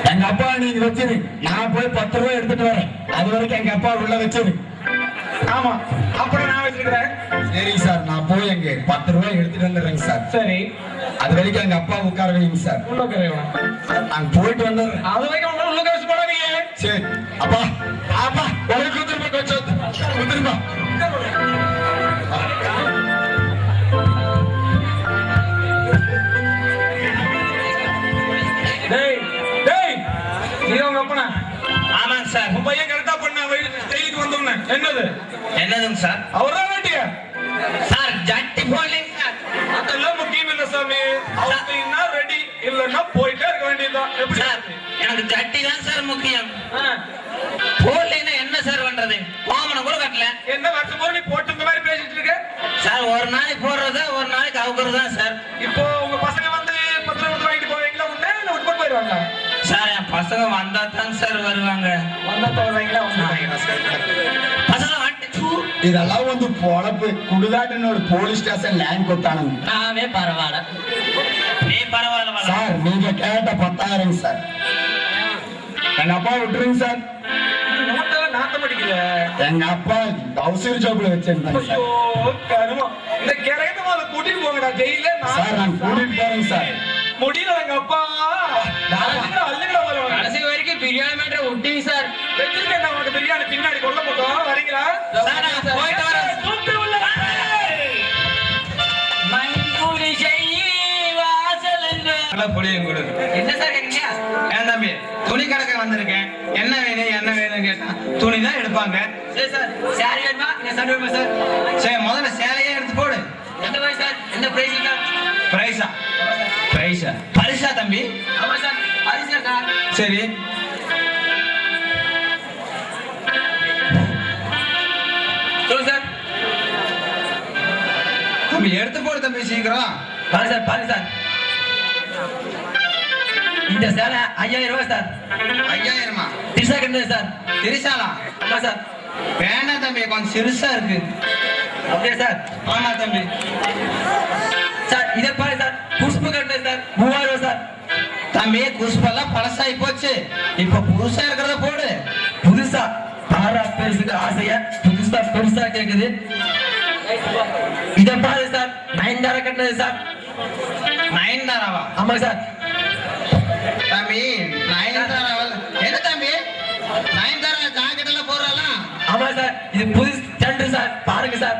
எங்க அப்பா நீங்க வச்சிரு. நான் போய் 10 ரூபாய் எடுத்துட்டு வரேன். அது வரைக்கும் எங்க அப்பா உள்ள வச்சிரு. ஆமா, அப்புறம் நான் வச்சிருக்கிறேன். சரிங்க சார், நான் போய் எங்க 10 ரூபாய் எடுத்துட்டு வந்துடுறேங்க சார். சரி, அது வரைக்கும் எங்க அப்பா உட்கார வைங்க சார். உள்ள உட்காருங்க. நான் போயிட்டு வந்துடுறேன். அது வரைக்கும் உள்ள கழிச்சு போடாதீங்க. சரி அப்பா. அப்பா ஒரு குதிரை கொஞ்சம் குதிரைப்பா. டேய் டேய், நீ உங்க அப்பனா? ஆமாங்க சார். உன் பையன் கரெக்டா பண்ண டெய்லிக்கு வந்தோம்னே. என்னது என்னதுங்க சார்? அவர்தான் வேண்டியா? சார் ஜட்டி போடலைங்க சார். அதெல்லாம் முக்கியம் இல்ல சாமி. அவர்னா ரெடி இல்லன்னா போயிட்டே இருக்க வேண்டியதுதான். எப்படி சார் எனக்கு ஜட்டி தான் சார் முக்கியம். ஆ, போடலைன்னா என்ன சார் பண்றது? கோமனை கூட கட்டல. என்ன வருஷம் போல நீ போட்டு இந்த மாதிரி பேசிட்டு இருக்க? சார் ஒரு நாளைக்கு போடுறதா ஒரு நாளைக்கு அவுக்குறதா சார். இப்போ உங்க பசங்க வந்து 10 ரூபாய் வாங்கிட்டு போவீங்களா? உண்டே இல்ல உட்பட்டு போயிடுவாங்க? சார் என் பசங்க வந்தா தான் சார் வருவாங்க. வந்தா போவாங்களா? பசங்க வந்துட்டு இதெல்லாம் வந்து பொழப்பு. குடுதாட்டுன்னு ஒரு போலீஸ் ஸ்டேஷன் லேண்ட் கொடுத்தானுங்க. நானே பரவாயில்ல. நீ பரவாயில்ல சார் நீங்க கேட்ட 10,000 சார். எங்க அப்பா விட்டுருங்க சார். நோட்டெல்லாம் நாட்டம் அடிக்கல. எங்க அப்பா அவசர ஜாப்ல வச்சிருந்தாங்க ஐயோ சார். கருமம். இந்த கிரையத்தை அதை கூட்டிட்டு போங்கடா ஜெயில. சார் நான் கூட்டிட்டு போறேன் சார். முடியல எங்க அப்பா. அள்ளுங்கடா வருவாங்க. கடைசி வரைக்கும் பிரியாணி மேட்டர் விட்டீங்க சார். வச்சிருக்கேன் நான் உனக்கு பிரியாணி பின்னாடி கொல்ல போட்டோம். வரீங்களா? சார் நான் போயிட்டு வரேன். கூப்பிட்டு உள்ள வா. மண்புலி செய்யி வாசல் என்று. நல்லா புளியும் கொடு. என்ன சார் கேக்குறீங்க? ஏன் தம்பி, துணி கடைக்கு வந்திருக்கேன். என்ன வேணும் கேட்டா துணி தான் எடுப்பாங்க. சரி சார், சாரி வேணுமா இல்ல சட்டை வேணுமா சார்? சரி முதல்ல சேலையே எடுத்து போடு. எந்த மாதிரி சார்? எந்த பிரைஸ் சார்? பிரைஸா? பரிசா தம்பி? ஆமா சார், பரிசா சார். சரி சொல்லுங்க சார். தம்பி எடுத்து போடு தம்பி சீக்கிரம். பாரு சார். இந்த சேலை 5000 ரூபாய் சார். 5000மா? திரிசா கண்டது சார். திரிசாலா? ஆமா சார். வேண்டாம் தம்பி, கொஞ்சம் சிறுசா இருக்கு. அப்படியே சார். ஆமா தம்பி. சார் இதை பாரு சார், குஷ்பு கண்டது சார். 3000 ரூபாய் சார். தம்பி குஷ்பெல்லாம் பழசாகி போச்சு. இப்ப புதுசா இருக்கிறத போடு. புதுசா பாரா பேசுக்கு ஆசையா பெருசா கேக்குது. இதை பாரு சார், 9,000 கண்டது சார். 9,000வா? ஆமா சார். தம்பி 9,000 என்ன தம்பி 9,000 ஜாக்கெட் எல்லாம் போறாளா? ஆமா ஆமா சார் இது புதுசு டெண்டர் சார் பாருங்க சார்.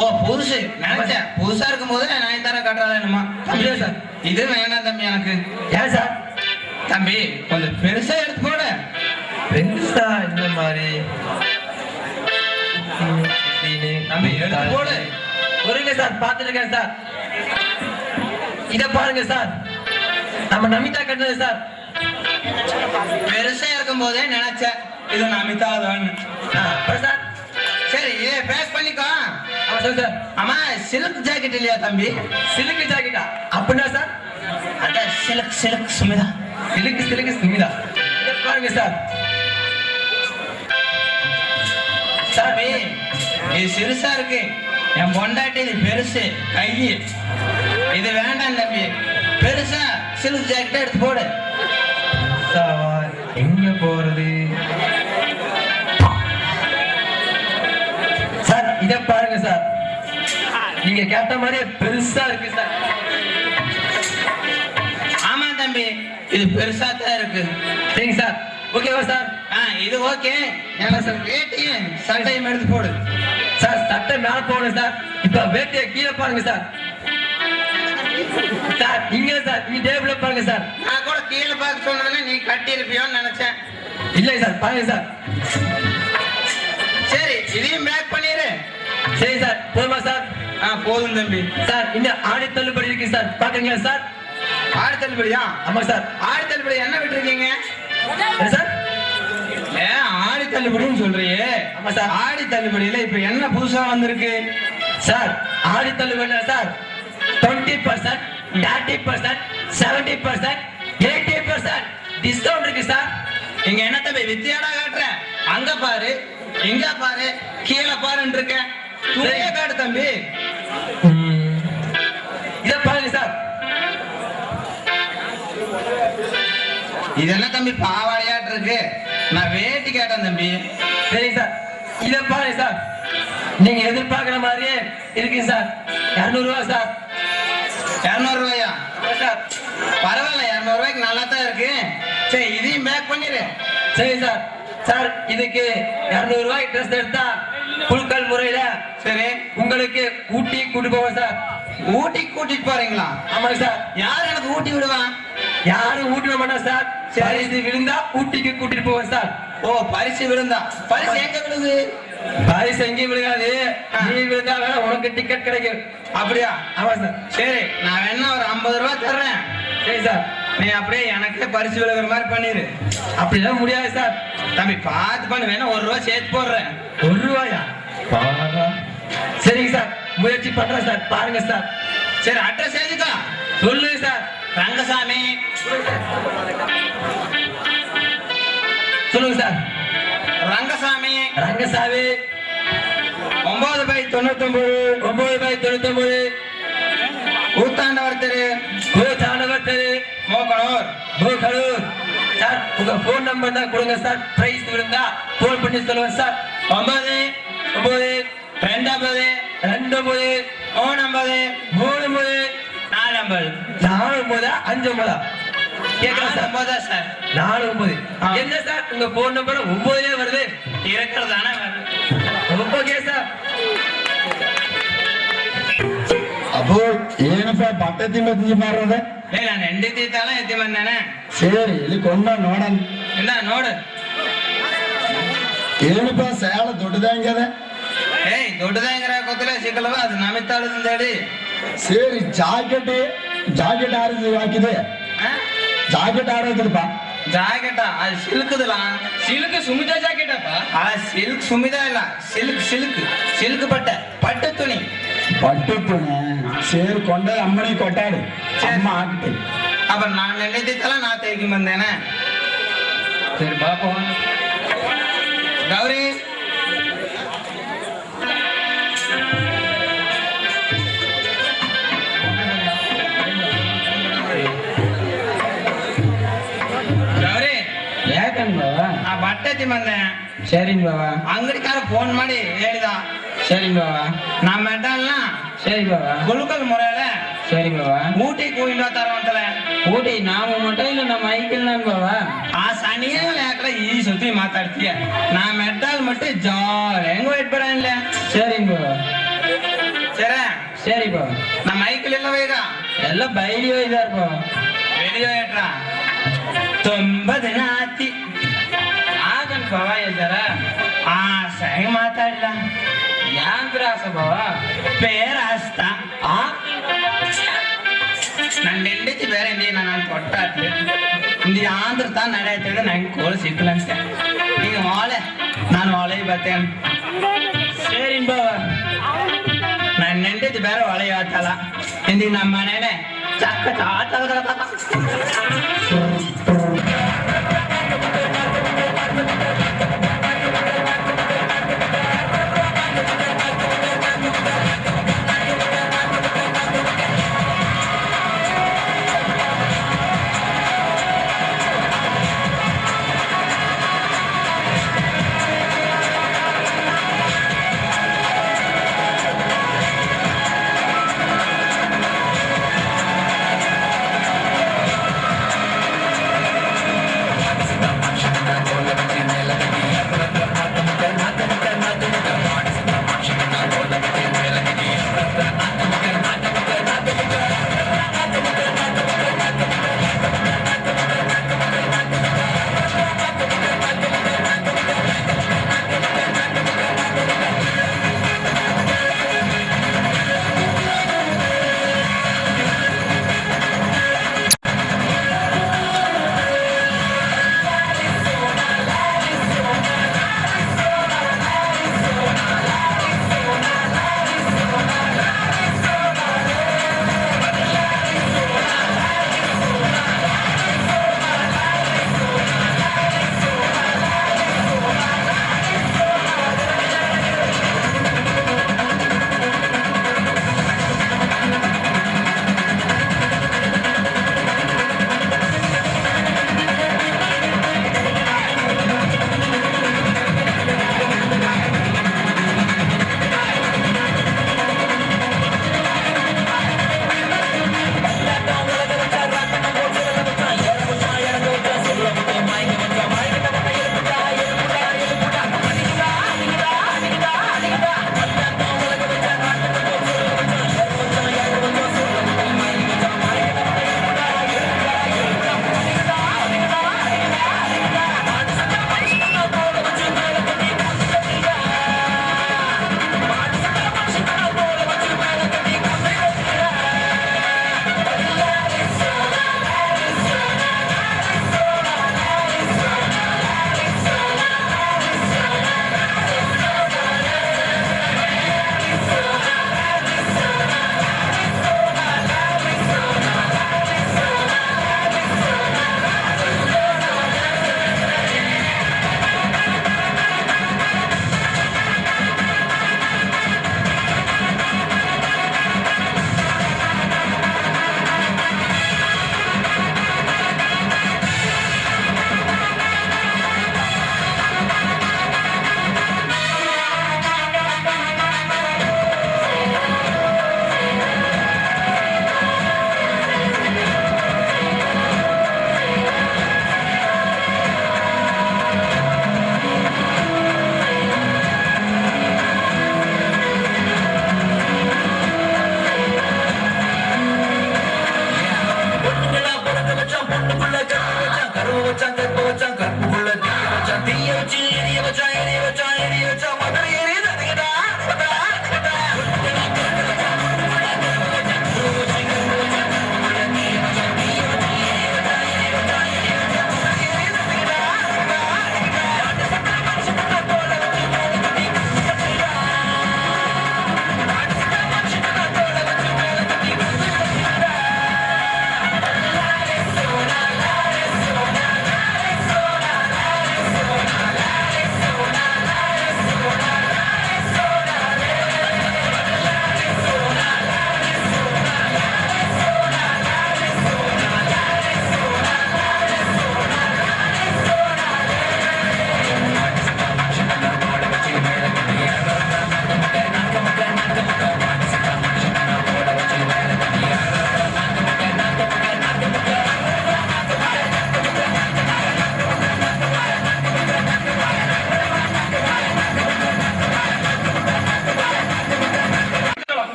ஓ புதுசு நினைச்சேன் புதுசா இருக்கும் போது நான் தர கட்டுறாருமா அப்படியா சார்? இது வேணாம் தம்பி எனக்கு. ஏன் சார்? தம்பி கொஞ்சம் பெருசா எடுத்து போட. பெருசா இந்த மாதிரி தம்பி எடுத்து போடு. ஒருங்க சார் பார்த்துருக்கேன் சார். இத பாருங்க சார் நம்ம நமிதா கட்டுறது சார். பெருசா இருக்கும் போதே நினைச்சேன் இது நமிதா தான். அப்புறம் சார் சரி பேக் பண்ணிக்கோ. ஆமா சார். ஆமா சில்க் ஜாக்கெட் இல்லையா தம்பி? சிலுக்கு ஜாக்கெட்டா அப்படின்னா சார்? அதான் சில்க் சில்க் சுமிதா. சிலுக்கு சுமிதா. இத பாருங்க சார். சாமி இது சிறுசா இருக்கு. என் பொண்டாட்டி இது பெருசு கை. இது வேண்டாம் தம்பி. பெருசா சில்க் ஜாக்கெட் எடுத்து போடு. எங்க போறது சார்? இத பாருங்க சார். நீங்க கேட்ட மாதிரியே பெருசா இருக்கு சார். ஆமா தம்பி இது பெருசா தான் இருக்கு. சரிங்க சார். ஓகேவா சார்? இது ஓகே. எனக்கு வேட்டியும் சட்டையும் எடுத்து போடு. சார் சட்டை மேல போகணும் சார். இப்ப வேட்டியை கீழே பாருங்க சார். சார் இங்க சார் நீ டேபிள்ல பாருங்க சார். நான் கூட கீழே பார்க்க சொன்னதுன்னா நீ கட்டி இருப்பியோன்னு நினைச்சேன். இல்லை சார் பாருங்க சார். சரி இதையும் பேக் பண்ணிடு. சரி சார் போதுமா சார்? போதும் தம்பி. சார் இந்த ஆடி தள்ளுபடி இருக்கு சார் பாக்குறீங்களா சார்? ஆடி தள்ளுபடியா? ஆமா சார். ஆடி தள்ளுபடி என்ன விட்டுருக்கீங்க சார்? ஆடி தள்ளுபடின்னு சொல்றியே. ஆமா சார். ஆடி தள்ளுபடியில இப்ப என்ன புதுசா வந்திருக்கு சார்? ஆடி தள்ளுபடி சார் 20%, 30%, 70%, 80% டிஸ்கவுண்ட் இருக்கு சார். இங்க என்ன தம்பி வித்தியாடா காட்டுற? அங்க பாரு இங்க பாரு கீழே பாருன்னு இருக்க. துணைய காட்டு தம்பி. இத பாருங்க சார். இது என்ன தம்பி பாவாடையாட்டு இருக்கு? நான் வேட்டி கேட்டேன் தம்பி. சரி சார். இத பாருங்க சார். நீங்க எதிர்பார்க்கிற மாதிரியே இருக்கு சார். 200 ரூபாய் சார். 200 ரூபாயா சார்? பரவாயில்ல 200 ரூபாய்க்கு நல்லா தான் இருக்கு. சரி இதையும் பேக் பண்ணிடு. சரி சார். சார் இதுக்கு 200 ரூபாய் ட்ரெஸ் எடுத்தா குழுக்கள் முறையில சரி உங்களுக்கு ஊட்டி கூட்டி போவோம் சார். ஊட்டி கூட்டிட்டு போறீங்களா? ஆமாங்க சார். யார் எனக்கு ஊட்டி விடுவான்? யாரும் ஊட்டி மாட்டோம் சார். சரி இது விழுந்தா ஊட்டிக்கு கூட்டிட்டு போவோம் சார். ஓ பரிசு விழுந்தா? பரிசு எங்க விழுது? பரிசு எங்கேயும் விழுகாது. நீ விழுந்தா வேணா உனக்கு டிக்கெட் கிடைக்கும். அப்படியா? ஆமா சார். சரி நான் வேணா ஒரு 50 ரூபாய் தர்றேன். சரி சார். நீ அப்படியே எனக்கே பரிசு விழுகிற மாதிரி பண்ணிரு. அப்படிலாம் முடியாது சார். தம்பி பார்த்து பண்ணு. வேணா 1 ரூபாய் சேர்த்து போடுறேன். 1 ரூபாயா? சரிங்க சார் முயற்சி பண்றேன் சார். பாருங்க சார். சரி அட்ரஸ் எழுதிக்கோ. சொல்லுங்க சார். ரங்கசாமி. சொல்லுங்க சார். ரங்கசாமி. ரங்கசாமி 9/99 9/99 கூத்தாண்டவர் தெரு கூத்தாண்டவர் தெரு மோகனூர். மூக்கனூர். சார் உங்க போன் நம்பர் தான் கொடுங்க சார். பிரைஸ் விழுந்தா போன் பண்ணி சொல்லுங்க சார். 9 9 2 2 3 3 4 4 5 கேட்கலாம் சார். 9 சார். 4 9 என்ன சார் உங்க போன் நம்பர் 9 வருது? இருக்கிறதானே ஓகே சார். ಅಬ್ಬೋ ಏನಪ್ಪ ಬಟ್ಟೆ ತಿಂಬತ್ತಿ ಮಾರೋದೆ? ನಾನು ಹೆಂಡಿ ತೀತಾಳ ಎತ್ತಿ ಬಂದಾನೆ. ಸೇರಿ ಇಲ್ಲಿ ಕೊಂಡ ನೋಡಣ. ಇಲ್ಲ ನೋಡು. ಏನಪ್ಪ ಸ್ಯಾಳ ದೊಡ್ಡದಂಗದ? ಏಯ್ ದೊಡ್ಡದಂಗಿರ ಗೊತ್ತಿಲ್ಲ ಸಿಕ್ಕಲ್ವ ಅದು ನಮಿತಾಳದಿಂದ ಹೇಳಿ. ಸೇರಿ ಜಾಕೆಟ್ ಆರಿಸಿ ಹಾಕಿದೆ. ಜಾಕೆಟ್ ಆರೋದ್ರಪ್ಪ. ಜಾಕೆಟ್ ಅದು ಸಿಲ್ಕ್ದಲ್ಲ. ಸಿಲ್ಕ್ ಸುಮಿತಾ ಜಾಕೆಟ್ ಅಪ್ಪ. ಆ ಸಿಲ್ಕ್ ಸುಮಿತಾ ಇಲ್ಲ ಸಿಲ್ಕ್ ಬಟ್ಟೆ ಪಟ್ಟು ತುಣಿ. பட்டு துணி சேரு கொண்ட அம்மனை கொட்டாடு அம்மா ஆக்கிட்டு. அப்புறம் நான் நினைத்தால நான் தேக்கி வந்தேனே. சரி பாப்போம். கௌரி ಗೌರಿ ಯಾಕಂದ್ ಬಾಬಾ ಆ ಬಟ್ಟೆ ತಿಂಬಂದೆ. சரிங்க பாபா. ಅಂಗಡಿಕಾರ ಫೋನ್ ಮಾಡಿ ಹೇಳಿದ. சரிங்க பாபா. ನಮ್ಮ ಮೆಟಲ್ನ சரி பாபா. குலுக்கல் முறையில சரிங்க பாபா. ஊட்டி கூட்டிட்டு தரோம். ஊட்டி நாம மட்டும் இல்ல நம்ம ஐக்கிள் தான் பாபா. ಆ ತನಿಯೇ ಯಾಕಡೆ ಈ ಸುದ್ದಿ ಮಾತಾಡ್ತೀಯ ನಾ ಮೆಡ್ಡಲ್ ಮಟ್ಟಿ ಜಾಲಿ ಹೆಂಗ್ ಹೋಯ್ತು ಬರ ಇಲ್ಲ ಸರಿ ಸರಿ ಸರಿ ಬೋ ನಮ್ಮ ಮೈಕಲ್ ಎಲ್ಲ ಈಗ ಎಲ್ಲ ಬೈಲಿಯೋ ಇದಾರ ಬೋ ಬೆಳಿಯೋ ಏಟ್ರಾ ತುಂಬಾ ದಿನ ಆತಿ ಆಗನ್ ಬಾವ ಇದ್ದಾರ ಆ ಸರಿ ಮಾತಾಡ್ಲ ಯಾಂತ್ರ ಆಸ ಬಾವ ಬೇರೆ ಆಸ್ತ ಆ ನನ್ನ ಹೆಂಡತಿ ಬೇರೆ ಇಂದ ನಾನು ಕೊಟ್ಟಾಡ್ಲಿ ಇಂದು ಆಂಧ್ರ ತಾ ನಡೆಯುತ್ತೆ ನಂಗೆ ಕೋಲ್ ಸಿಕ್ಕಲಂತೆ ಈಗ ಹೊಳೆ ನಾನು ಹೊಳೆ ಬರ್ತೇನೆ ಸರಿ ಬಾವ ನನ್ನ ಹೆಂಡತಿ ಬೇರೆ ಹೊಳೆ ಆತಲ್ಲ ಇಂದಿ ನಮ್ಮ ಮನೇನೆ ಚಕ್ಕ ಚಾಟ Thank you.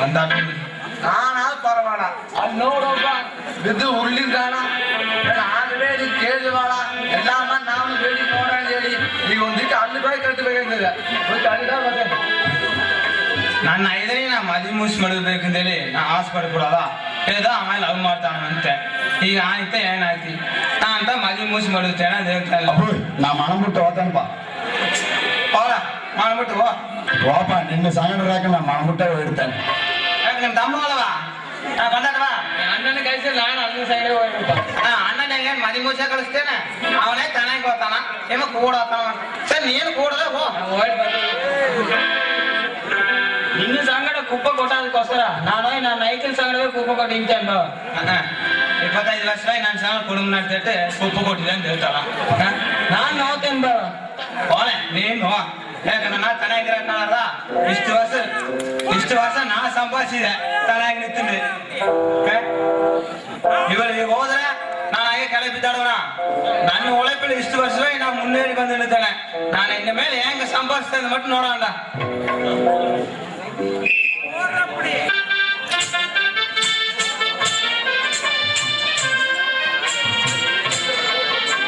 வந்தாட்டு நானா பரவாயில்ல அன்னோடப்பா இது உள்ளிருக்கானா நாலு பேர் கேள்வாளா எல்லாமே நானும் வேடி போறேன்னு சொல்லி நீ வந்துட்டு அள்ளு போய் கட்டு போயிருந்தது அதுதான் பார்த்தேன் ನನ್ನ ಐದನೇ ನಾ ಮದುವೆ ಮುಗಿಸಿ ಮಾಡಬೇಕಂತೇಳಿ ನಾ ಆಸೆ ಪಡ್ಕೊಡಲ್ಲ ಏದೋ ಆಮೇಲೆ ಲವ್ ಮಾಡ್ತಾನಂತೆ ಈಗ ಆಯ್ತಾ ಏನಾಯ್ತಿ ನಾ ಅಂತ ಮದುವೆ ಮುಗಿಸಿ ಮಾಡುತ್ತೇನೆ ಅಂತ ಹೇಳ್ತಾ ಇಲ್ಲ ನಾ ಮಣಬಿಟ್ಟು ಹೋತನಪ್ಪ ಹೋಗ ಮಾಡ್ಬಿಟ್ಟು ಹೋಪ ನಿನ್ನ ಸಂಗಡ ರಾಕ ನಾ ಮಣಬಿಟ್ಟೆ ಹೋಗಿರ್ತೇನೆ ಯಾಕೆ ನಿಮ್ಮ ತಮ್ಮ ಅಲ್ಲವಾ ನಾ ಬಂದವಾ ಅಣ್ಣನ ಕಳಿಸಿ ನಾನು ಅಣ್ಣನ ಸೈಡ್ ಹೋಗ್ಬೇಕ ಅಣ್ಣನಿಗೆ ಮದುವೆ ಮುಗಿಸ ಕಳಿಸ್ತೇನೆ ಅವನೇ ಚೆನ್ನಾಗಿ ಹೋಗ್ತಾನ ಏನೋ ಕೂಡ ಹೋಗ್ತಾನ ಸರ್ ನೀನು ಕೂಡದ ಹೋ ನಿನ್ನ ಸಂಗಡ ಕುಪ್ಪ ಕೊಟ್ಟದಕ್ಕೋಸ್ಕರ ನಾನು ನನ್ನ ನೈಕಲ್ ಸಂಗಡವೇ ಕುಪ್ಪ ಕೊಟ್ಟು ನಿಂತೇನು 25 ವರ್ಷವಾಗಿ ನಾನು ಸಂಗಡ ಕುಡುಂಬ ನಡ್ತಿಟ್ಟು ಕುಪ್ಪು ಕೊಟ್ಟಿದೆ ಅಂತ ಹೇಳ್ತಾಳ ನಾನು ನೋಡ್ತೇನೆ ಬಾ ಹೋನೆ ನೀನು ಯಾಕಂದ್ರೆ ನಾ ಚೆನ್ನಾಗಿರಕ್ಕಾಗಲ್ಲ ಇಷ್ಟು ವರ್ಷ ನಾ ಸಂಪಾದಿಸಿದೆ ಚೆನ್ನಾಗಿ ನಿಂತೀನಿ ಇವಳಿಗೆ ಹೋದ್ರೆ ನಾನು ಹಾಗೆ ಕೆಳಗೆ ಬಿದ್ದಾಡೋಣ ನನ್ನ ಉழைப்பில் ಇಷ್ಟು ವರ್ಷವಾಗಿ ನಾವು ಮುನ್ನೇರಿ ಬಂದು ನಿಲ್ತಾನೆ ನಾನು ಇನ್ನ ಮೇಲೆ ಹೆಂಗ ಸಂಪಾದಿಸ್ತೇನೆ ಮಟ್ಟು ನೋಡೋಣ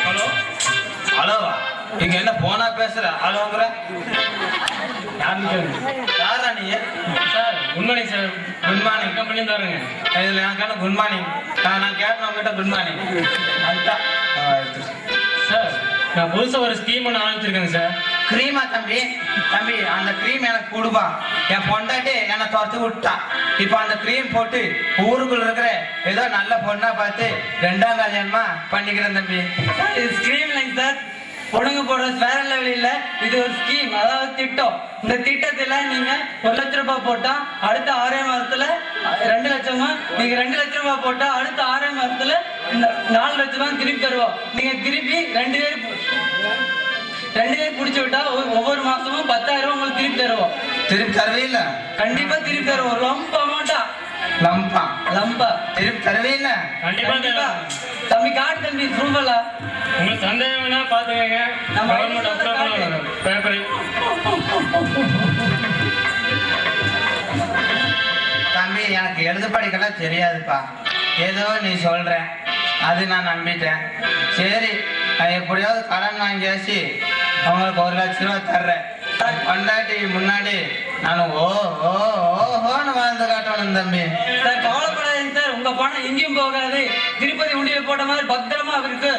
ஹலோ ஹலோவா இங்க என்ன போனா பேசுற ஹலோங்கிற யாரா நீ sir good morning sir good morning company தாருங்க இதுல நான் கேட்ட குட் மார்னிங் நான் கேட்டேன் உங்ககிட்ட குட் மார்னிங் அந்த சார் நான் புதுசா ஒரு ஸ்கீம் ஒன்று ஆரம்பிச்சிருக்கேங்க சார் கிரீமா தம்பி தம்பி அந்த கிரீம் எனக்கு கொடுப்பா என் பொண்டாட்டி என்னை துரத்து விட்டா இப்ப அந்த கிரீம் போட்டு ஊருக்குள்ள இருக்கிற ஏதோ நல்ல பொண்ணா பார்த்து 2ஆம் கல்யாணமா பண்ணிக்கிறேன் தம்பி இது ஸ்கீம் இல்லைங்க சார் பொண்ணுங்க போடுற வேற லெவல் இல்ல இது ஒரு ஸ்கீம் அதாவது திட்டம் இந்த திட்டத்துல நீங்க 1 லட்சம் ரூபாய் போட்டா அடுத்த 6 மாசத்துல 2 லட்சமா நீங்க 2 லட்சம் ரூபாய் போட்டா அடுத்த 6 மாசத்துல 4 லட்சம் ரூபாய் திருப்பி தருவோம் நீங்க திருப்பி 2 பேர் புடிச்சு விட்டா ஒவ்வொரு மாசமும் 10,000 உங்களுக்கு திருப்பி தருவோம் திருப்பி தரவே இல்ல கண்டிப்பா திருப்பி தருவோம் லம்ப் அமௌண்டா லம்பா திருப்பி தரவே இல்ல கண்டிப்பா தம்பி காட்டு தம்பி ப்ரூஃபலா உங்களுக்கு சந்தேகம்னா பாத்துக்கங்க கவர்மெண்ட் அப்ரூவல் பேப்பர் தம்பி எனக்கு எழுத படிக்கலாம் தெரியாதுப்பா ஏதோ நீ சொல்ற அது நான் நம்பிட்டேன் சரி நான் எப்படியாவது கடன் வாங்கியாச்சு அவங்களுக்கு 1 லட்சம் ரூபாய் தர்றேன் பொண்டாட்டி முன்னாடி நான் ஓஹோன்னு வாழ்ந்து காட்டணும் தம்பி சார் கவலைப்படாதீங்க சார் உங்க பணம் எங்கேயும் போகாது திருப்பதி உண்டியல் போட்ட மாதிரி பத்திரமா இருக்கு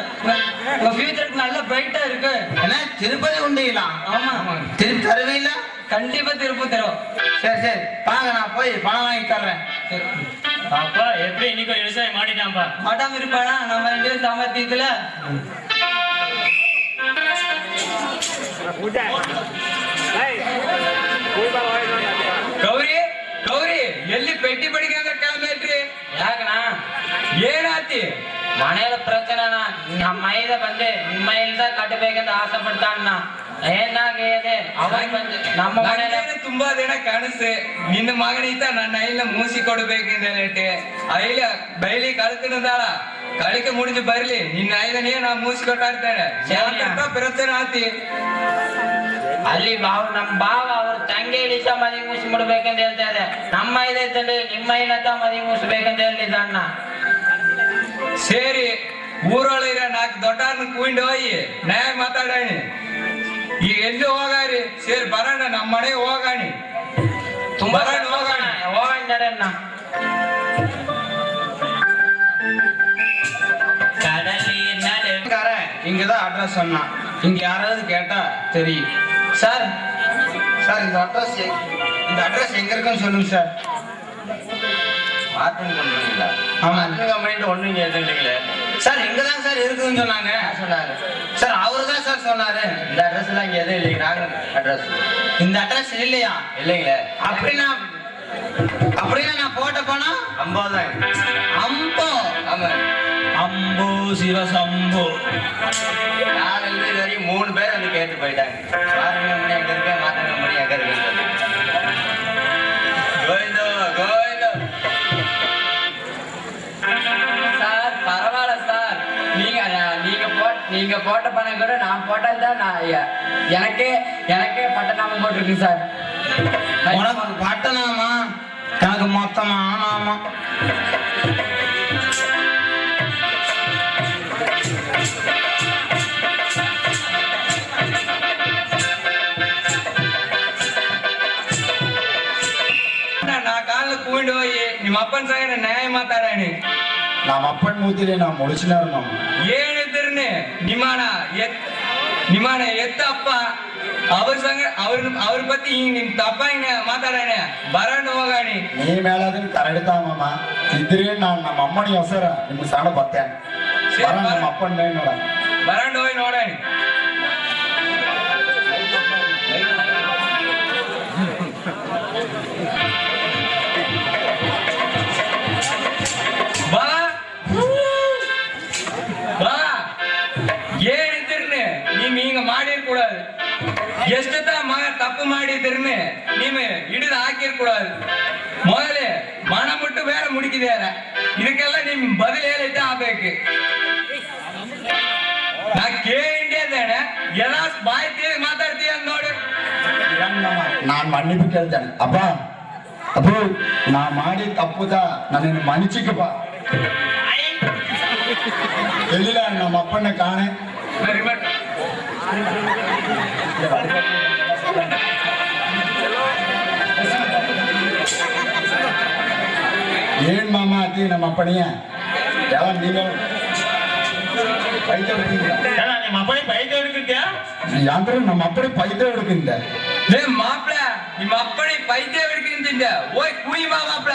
உங்க ஃபியூச்சருக்கு நல்ல பிரைட்டா இருக்கு என்ன திருப்பதி உண்டியலாம் ஆமா திருப்பி தருவீங்களா கண்டிப்பா திருப்பி தரும் சரி வாங்க நான் போய் பணம் வாங்கி தர்றேன் அப்பா எப்படி இன்னைக்கு ஒரு விவசாயம் மாட்டிட்டான்ப்பா மாட்டாம இருப்பானா நம்ம இந்திய சாமர்த்தியத்துல ಗೌರಿ ಗೌರಿ ಎಲ್ಲಿ ಪೆಟ್ಟಿ ಬಡಿಗೆ ಅಂದ್ರೆ ಕೆಳಮೇಲ್ರಿ ಯಾಕನಾ ಏನಾತಿ ಮನೆಯ ಪ್ರಚನನ ನಮ್ಮ ಮೈದ ಬಂದೆ ನಿಮ್ಮ ಇಲ್ದ ಕಟ್ಟಬೇಕಂತ ಆಸೆ ಪಡ್ತಾನ ಏನಾಗಿದೆ ಅವಾಗ ಬಂದು ನಮ್ಮ ಮನೆಯ ತುಂಬಾ ದಿನ ಕಾಣಿಸ್ತೆ ನಿನ್ನ ಮಗನಿತ ನನ್ನ ಐಲ ಮೂಸಿ ಕೊಡ್ಬೇಕಿಂದ ಐಲ ಬೈಲಿ ಕಳ್ತಿನದಾಳ ಕಳಿಕೆ ಮುಡಿದು ಬರ್ಲಿ ನಿನ್ನ ಐದನೇ ನಾ ಮೂಸಿ ಕೊಟ್ಟಾಡ್ತೇನೆ ಪ್ರಚನೆ ಆತಿ ಅಲ್ಲಿ ನಮ್ಮ ಬಾವ ಅವ್ರ ತಂಗಿ ದಿವಸ ಮದುವೆ ಮುಗಿಸಿ ಮುಡ್ಬೇಕಂತ ಹೇಳ್ತಾ ಇದೆ ನಮ್ಮ ಇದೈತಂದ್ರೆ ನಿಮ್ಮ ಐನತ್ತ ಮದುವೆ ಮುಗಿಸ್ಬೇಕಂತ ಹೇಳಿದ ಅಣ್ಣ ಸೇರಿ ಊರೊಳಗಿರ 4 ದೊಡ್ಡವ್ರನ್ನ ಕೂಂಡು ಹೋಗಿ ನ್ಯಾಯ ಮಾತಾಡಾಣಿ ಈಗ ಎಲ್ಲಿ ಹೋಗಾರಿ ಸೇರಿ ಬರೋಣ ನಮ್ಮ ಮನೆ ಹೋಗಾಣಿ ತುಂಬಾ ಹೋಗೋಣ ಹೋಗಂತಾರೆ ಅಣ್ಣ இங்கதான் அட்ரஸ் சொன்னா இங்க யாராவது கேட்டா தெரியும் சார் சார் இந்த அட்ரஸ் எங்க இருக்குன்னு சொல்லுங்க சார் ஆமா ஒண்ணு இங்க எதுங்களே சார் இங்கதான் சார் இருக்குன்னு சொன்னாங்க சொன்னாரு சார் அவரு தான் சார் சொன்னாரு இந்த அட்ரஸ் எல்லாம் இங்க எதுவும் இல்லைங்க நாங்க அட்ரஸ் இந்த அட்ரஸ் இல்லையா இல்லைங்களே அப்படின்னா நான் போட்ட பணம் 50 தான் அம்போ ஆமா அம்போ சிவசம்போ நான் இது வரையும் 3 பேர் வந்து கேட்டு போயிட்டாங்க மாற்றுங்க மணி எங்க இருக்க மாற்றுங்க மணி எங்க இருக்கு கோவிந்தோ கோவிந்தோ சார் பரவாயில்ல சார் நீங்க போட்ட பணம் கூட நான் போட்டதுதான் எனக்கே பட்டநாமம் போட்டிருக்கு சார் உனக்கு பட்டணமா எனக்கு மொத்தமா ஆமா ನಾ ಕಾಲ ಕೂಂಡು ಹೋಗಿ ನಿಮ್ಮ ಅಪ್ಪನ ಸಂಗಡ ನ್ಯಾಯ ಮಾತಾಡಾಣಿ ನಮ್ಮ ಅಪ್ಪನ ಮೂತಿಲಿ ನಾವು ಮುಳಿಸಿನಾರ ಮಾಮ ಏನಿದ್ರನೆ ನಿಮ್ಮಣ್ಣ ಎತ್ತ ಅಪ್ಪ ಅವ್ರ ಸಂಗ ಅವ್ರ ಪತಿ ಹಿಂಗ್ ನಿಮ್ ತಪ್ಪ ಹಿಂಗ ಮಾತಾಡಾಣೆ ಬರಂಡ್ ಹೋಗಾಣಿ ನೀ ಮೇಲಾದ್ರೆ ಕರಡಿತಾ ಮಾಮ ಇದ್ರಿ ನಾನು ನಮ್ಮ ಅಮ್ಮನಿಗೆ ಹೆಸರ ನಿಮ್ಗೆ ಸಣ್ಣ ಬರ್ತೇನೆ ನಮ್ಮ ಅಪ್ಪನ ಮೇಲೆ ನೋಡ ಬರಂಡ್ ಹೋಗಿ ನೋಡಾಣಿ ಬಾ ಬಾ ಏನಿದ್ರನೆ ನೀವ್ ಹಿಂಗ ಮಾಡಿರ್ಕೂಡದು ಎಷ್ಟತ ಮಗ ತಪ್ಪು ಮಾಡಿದ್ರನೆ ನೀವ್ ಹಿಡಿದು ಹಾಕಿರ್ಕೂಡದು ಮೊದಲೇ ಮಣ ಮುಟ್ಟು ಬೇರೆ ಮುಡುಕಿದ್ಯಾರ ಇದಕ್ಕೆಲ್ಲ ನಿಮ್ ಬದಲು ಹೇಳಿದ್ದ ಆಗ್ಬೇಕು ನಾ ಕೇಳಿದ್ದೇನೆ ಎಲ್ಲ ಬಾಯಿ ತೀರಿ ಮಾತಾಡ್ತೀಯ ಅಂತ ನೋಡಿ ನಾನ್ ಮನ್ನಿಗೂ ಕೇಳ್ತೇನೆ ಅಪ್ಪ ಅಪ್ಪು ನಾ ಮಾಡಿ ತಪ್ಪುದ ನನ್ನ ಮನ್ಚಿಕಪ್ಪ ಎಲ್ಲಿಲ್ಲ ನಮ್ಮ ಅಪ್ಪನ ಕಾಣೆ ಏನ್ ಮಾಮ ಅತಿ ನಮ್ಮ ಅಪ್ಪನಿಯ ಯಾವ ನೀವು ನಿಮ್ಮ ಅಪ್ಪನಿಗೆ ಬೈಕ್ ಹಿಡ್ಕಿದ್ಯಾ ಯಾಂತ್ರ ನಮ್ಮ ಅಪ್ಪನಿ ಪೈತೆ ಹುಡುಕಿಂದ ಮಾಪ್ಳ ನಿಮ್ಮ ಅಪ್ಪಣಿ ಪೈತೆ ಹಿಡ್ಕಿಂತಿದ್ದ ಓಯ್ ಕುಯ್ ಮಾಪ್ಳ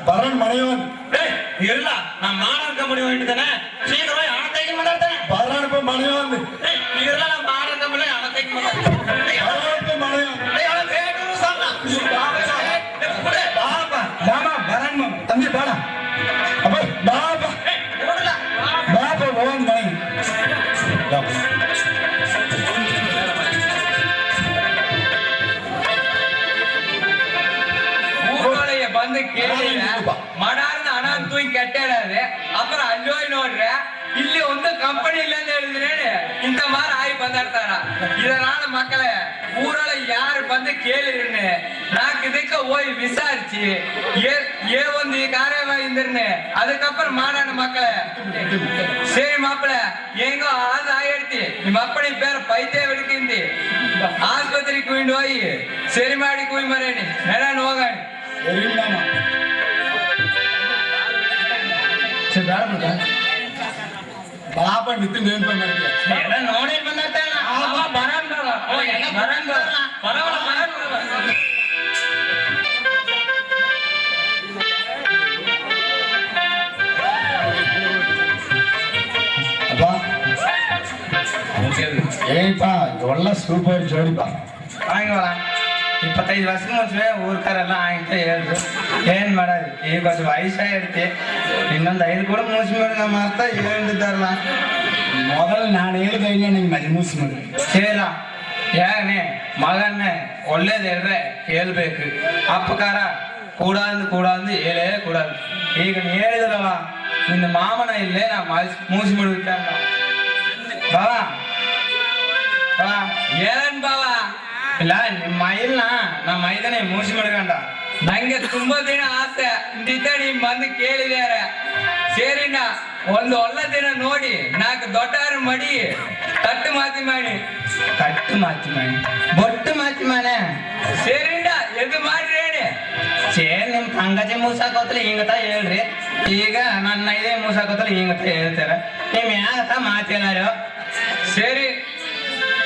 ಬರನ್ ಮನೆಯವನ್ ಇಲ್ಲ ನಾ ಮಾರಾಟ ಕಂಪನಿ ಹೊಂಟಿದ್ದಾನೆ ಶೀಘ್ರ ಹಣ ತೆಗಿ ಮಾತಾಡ್ತಾನೆ ಬರನ್ ಮನೆಯವನ್ ಇಲ್ಲ ಮಾರಾಟ ಕಂಪನಿ ಹಣ ತೆಗಿ ಮಾತಾಡ್ತಾನೆ ಬರನ್ ತಂದೆ ಬೇಡ ಅಪ್ಪ ಬಾಬಾ ಬಾಬಾ ಹೋಗನ್ ಮನೆ ಬಂದು ಕೇಳಿ ಮಡಾರ್ನ ಹಣ ಅಂತೂ ಹಿಂಗ್ ಕೆಟ್ಟಾಡದೆ ಅப்புற ಅಲ್ಲೋಯ್ ನೋಡ್ರೆ ಇಲ್ಲಿ ಒಂದು ಕಂಪನಿ ಇಲ್ಲ ಅಂತ ಹೇಳಿದ್ರೆ ಇಂತ ಮಾರ ಆಗಿ ಬಂದಿರ್ತಾರ இதனால மக்களே ஊரல யாரு ಬಂದು ಕೇಳಿರ್ನೆ ನಾಕ್ ಇದಕ್ಕೆ ಹೋಗಿ ವಿಚಾರಿಸಿ ಏ ಒಂದು ಈ ಕಾರ್ಯವಾಗಿ ಇಂದ್ರನೆ ಅದಕ್ಕப்புறம் ಮಾಡೋಣ மக்களே சரி மாப்பிள ಹೆಂಗೋ ಆದ ಆಗಿರ್ತಿ ನಿಮ್ಮ ಅಪ್ಪಣಿ ಬೇರೆ ಪೈತೆ ಹಿಡ್ಕಿಂದಿ ಆಸ್ಪತ್ರೆಗೆ ಕುಯ್ದು ಹೋಗಿ ಸರಿ ಮಾಡಿ ಕುಯ್ ಮರೇನಿ ನೆರಣ ಹೋಗೋಣ ಬಾಬಾ ನಿತ್ಯ ನೆನಪು ಮಾಡ್ತೀಯ ಎಲ್ಲ ನೋಡಿ ಬಂದಿರ್ತಾನ ಅಪ್ಪ ಏಪಾ ಒಳ್ಳೆ ಸೂಪರ್ ಜೋಡಿಪಾ ಆಯ್ವಲ್ಲ 25 ವರ್ಷದ ಮುಂಚೆ ಊರ್ಕಾರೆಲ್ಲ ಆಯ್ತ ಹೇಳಿದ್ರು ಏನ್ ಮಾಡೋದು ಈಗ ಅದು ವಯಸ್ಸಾಗಿರ್ತಿ ಇನ್ನೊಂದು 5 ಕೂಡ ಮುಗಿಸಿ ನಮ್ಮ ಅರ್ಥ ಹೇಳಿದ್ದಾರಲ್ಲ ಮೊದಲು ನಾನು ಹೇಳಿದ ನಿಂಗೆ ಮಜಮೂಸ್ ಮಾಡಿ ಕೇಳ ಯಾಗನೆ ಮಗನ್ನೇ ಒಳ್ಳೇದು ಹೇಳ್ರೆ ಹೇಳ್ಬೇಕು ಅಪ್ಪಕಾರ ಕೂಡ ಅಂದು ಹೇಳೇ ಕೂಡದು ಈಗ ನೀ ಹೇಳಿದ್ರಲ್ಲ ನಿನ್ನ ಮಾಮನ ಇಲ್ಲೇ ನಾ ಮೂಸಿ ಬಿಡುತ್ತೆ ಬಾವಾ ಬಾವಾ ಏನ್ ಬಾವ ಇಲ್ಲ ನಿಮ್ಮ ಮೈಲ್ನ ನಮ್ಮ ಮೈದನೆ ಮೂಸಿ ಮಡ್ಕಂಡ ನಂಗೆ ತುಂಬಾ ದಿನ ಆಸೆ ಇಂದಿದ್ದ ನಿಮ್ ಬಂದು ಕೇಳಿದಾರೆ ಸೇರಿನ ಒಂದು ಒಳ್ಳೆ ದಿನ ನೋಡಿ 4 ದೊಡ್ಡವರು ಮಡಿ ತಟ್ಟು ಮಾತಿ ಮಾಡಿ ಬೊಟ್ಟು ಮಾತಿ ಮಾನೆ ಸೇರಿನ ಎದು ಮಾಡ್ರಿ ಸೇರ್ ನಿಮ್ ಪಂಕಜ ಮೂಸಾಕೋತಲ ಹಿಂಗತ ಹೇಳ್ರಿ ಈಗ ನನ್ನ ಇದೇ ಮೂಸಾಕೋತಲ ಹಿಂಗತ ಹೇಳ್ತಾರ ನಿಮ್ ಯಾಕತ ಮಾತೇನಾರು ಸೇರಿ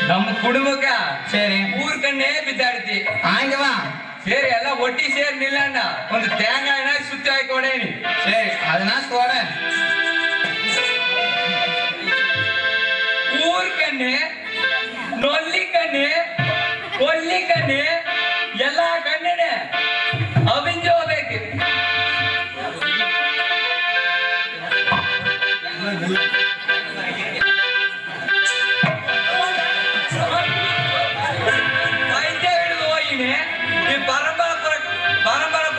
ನಮ್ಮ ಕುಟುಂಬಕ್ಕ ಸರಿ ಊರ್ ಕಣ್ಣೇ ಬಿದ್ದಾಡ್ತಿ ಹಂಗವಾ ಸೇರಿ ಎಲ್ಲ ಒಟ್ಟಿ ಸೇರಿ ನಿಲ್ಲಣ್ಣ ಒಂದು ತೇಂಗಾಯಿನ ಸುತ್ತಿ ಹಾಕೊಡೇನಿ ಸರಿ ಅದನ್ನ ತೋಡ ಊರ್ ಕಣ್ಣೆ ನೊಲ್ಲಿ ಕಣ್ಣೆ ಕೊಲ್ಲಿ ಕಣ್ಣೆ ಎಲ್ಲಾ ಕಣ್ಣೆನೆ ಅವಿಂಜ ಹೋಗ್ಬೇಕು ವೈದ್ಯ ಹಿಡಿದು ಹೋಗಿನಿ ಈ ಪರಂಪರ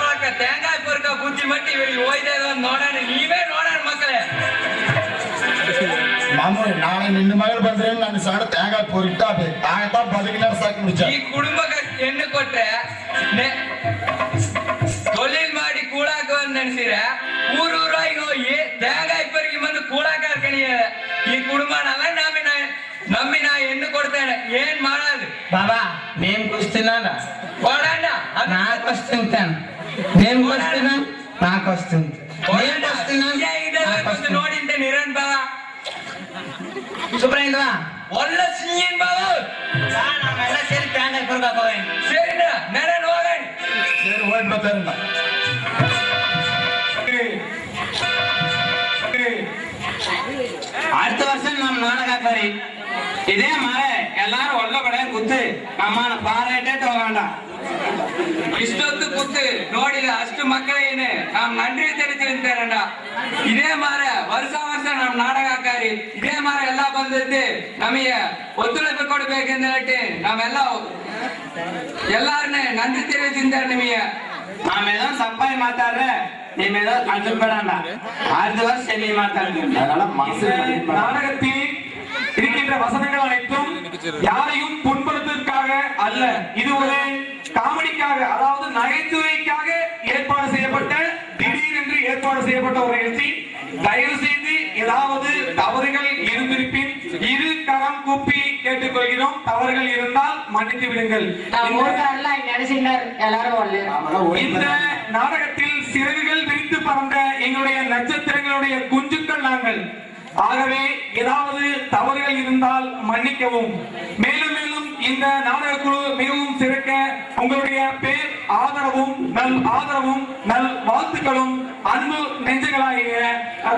ಪರಕ ತೇಂಗಾಯಿ ಪುರಕ ಬುದ್ಧಿ ಮಟ್ಟಿ ಇವ್ರಿಗೆ ಹೋಯ್ದೆ ನೋಡೋಣ ஆமா நாளை நின்று மகள் பண்றேன்னு நான் சாட தேங்காய் பொறிட்டா தாங்கத்தான் 10 நேரம் சாக்கி முடிச்சேன் ಈ ಕುಟುಂಬಕ್ಕೆ ಹೆಣ್ಣು ಕೊಟ್ರೆ ತೊಲಿಲ್ ಮಾಡಿ ಕೂಡಾಕ ನೆನ್ಸಿರ ಊರೂರಾಗಿ ಹೋಗಿ தேங்காய் பறிக்கு வந்து கூடாக்க இருக்கணிய ಈ ಕುಟುಂಬನಲ್ಲ ನಮ್ಮಿ ನಾ ಹೆಣ್ಣು ಕೊಡ್ತೇನೆ ಏನ್ ಮಾಡಾದು బాబా మేము కొస్తున్నారా ಕೊಡಣ್ಣ నాకు వస్తుంటాను నేను వస్తున్నా నాకు వస్తుంది నేను వస్తున్నాను ನೋಡಿಂತೆ ನಿರನ್ ಬಾವ ಸುಬ್ರಹ್ಮಣ್ಯ ಒಳ್ಳೆ ಸಿಂಗನ್ ಬಾವ ನಾವೆಲ್ಲ ಸೇರಿ தேங்காய் பொறுக்க போவேன் ಸರಿನ ನರನ್ ಹೋಗಣ சரி ஓடி பார்த்தாருண்ணா அடுத்த வருஷம் நம்ம நாடகாக்காரி இதே மாதிரி எல்லாரும் ஒல்ல கடையை குத்து நம்மான பாராட்டே தோகாண்டா ಇಷ್ಟೊತ್ತು ಕೂತು ನೋಡಿದ ಅಷ್ಟು ಮಕ್ಕಳೇನು நாம் நன்றி தெரிவிச்சிருந்தேன்ಡ இதே மாதிரி வருஷம் நம்ம ನಾಟಕಕಾರಿ ಇದೇ மாதிரி ಎಲ್ಲ ಬಂದಿದ್ದು ನಮಗೆ ಒತ್ತುழைப்பு ಕೊಡಬೇಕೆಂದು ಹೇಳಿ ನಾವೆಲ್ಲ ಎಲ್ಲಾರನ್ನೇ நன்றி தெரிவிச்சிருந்தேன் ನಿಮಗೆ நாம் ஏதோ சப்பாய் மாத்தாடுற நீ ஏதோ கஷ்டப்படாண்டா அடுத்த வருஷம் நீ மாத்தாடுங்க நாடகத்தில் இருக்கின்ற வசனங்கள் அனைத்தும் யாரையும் புண்படுத்துவதற்காக அல்ல, இது ஒரு காமெடிக்காக, அதாவது நகைச்சுவைக்காக ஏற்பாடு செய்யப்பட்ட திடீரென்று ஏற்பாடு செய்யப்பட்ட ஒரு நிகழ்ச்சி. தயவு செய்து ஏதாவது தவறுகள் இருந்திருப்பின் இரு கரம் கூப்பி கேட்டுக்கொள்கிறோம். தவறுகள் இருந்தால் மன்னித்து விடுங்கள். இந்த நாடகத்தில் சிறகுகள் விரித்து பறந்த எங்களுடைய நட்சத்திரங்களுடைய குஞ்சுக்கள் நாங்கள். ஆகவே ஏதாவது தவறுகள் இருந்தால் மன்னிக்கவும். மேலும் மேலும் இந்த நாடக குழு மிகவும் சிறக்க உங்களுடைய பேர் ஆதரவும் நல் வாழ்த்துக்களும் அன்பு நெஞ்சங்களாகிய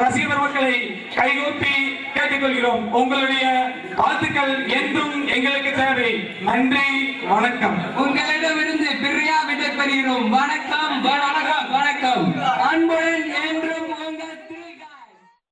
ரசிகர் மக்களை கைகூப்பி கேட்டுக்கொள்கிறோம். உங்களுடைய வாழ்த்துக்கள் என்றும் எங்களுக்கு தேவை. நன்றி, வணக்கம். உங்களிடமிருந்து பிரியா விடை பெறுகிறோம். வணக்கம்.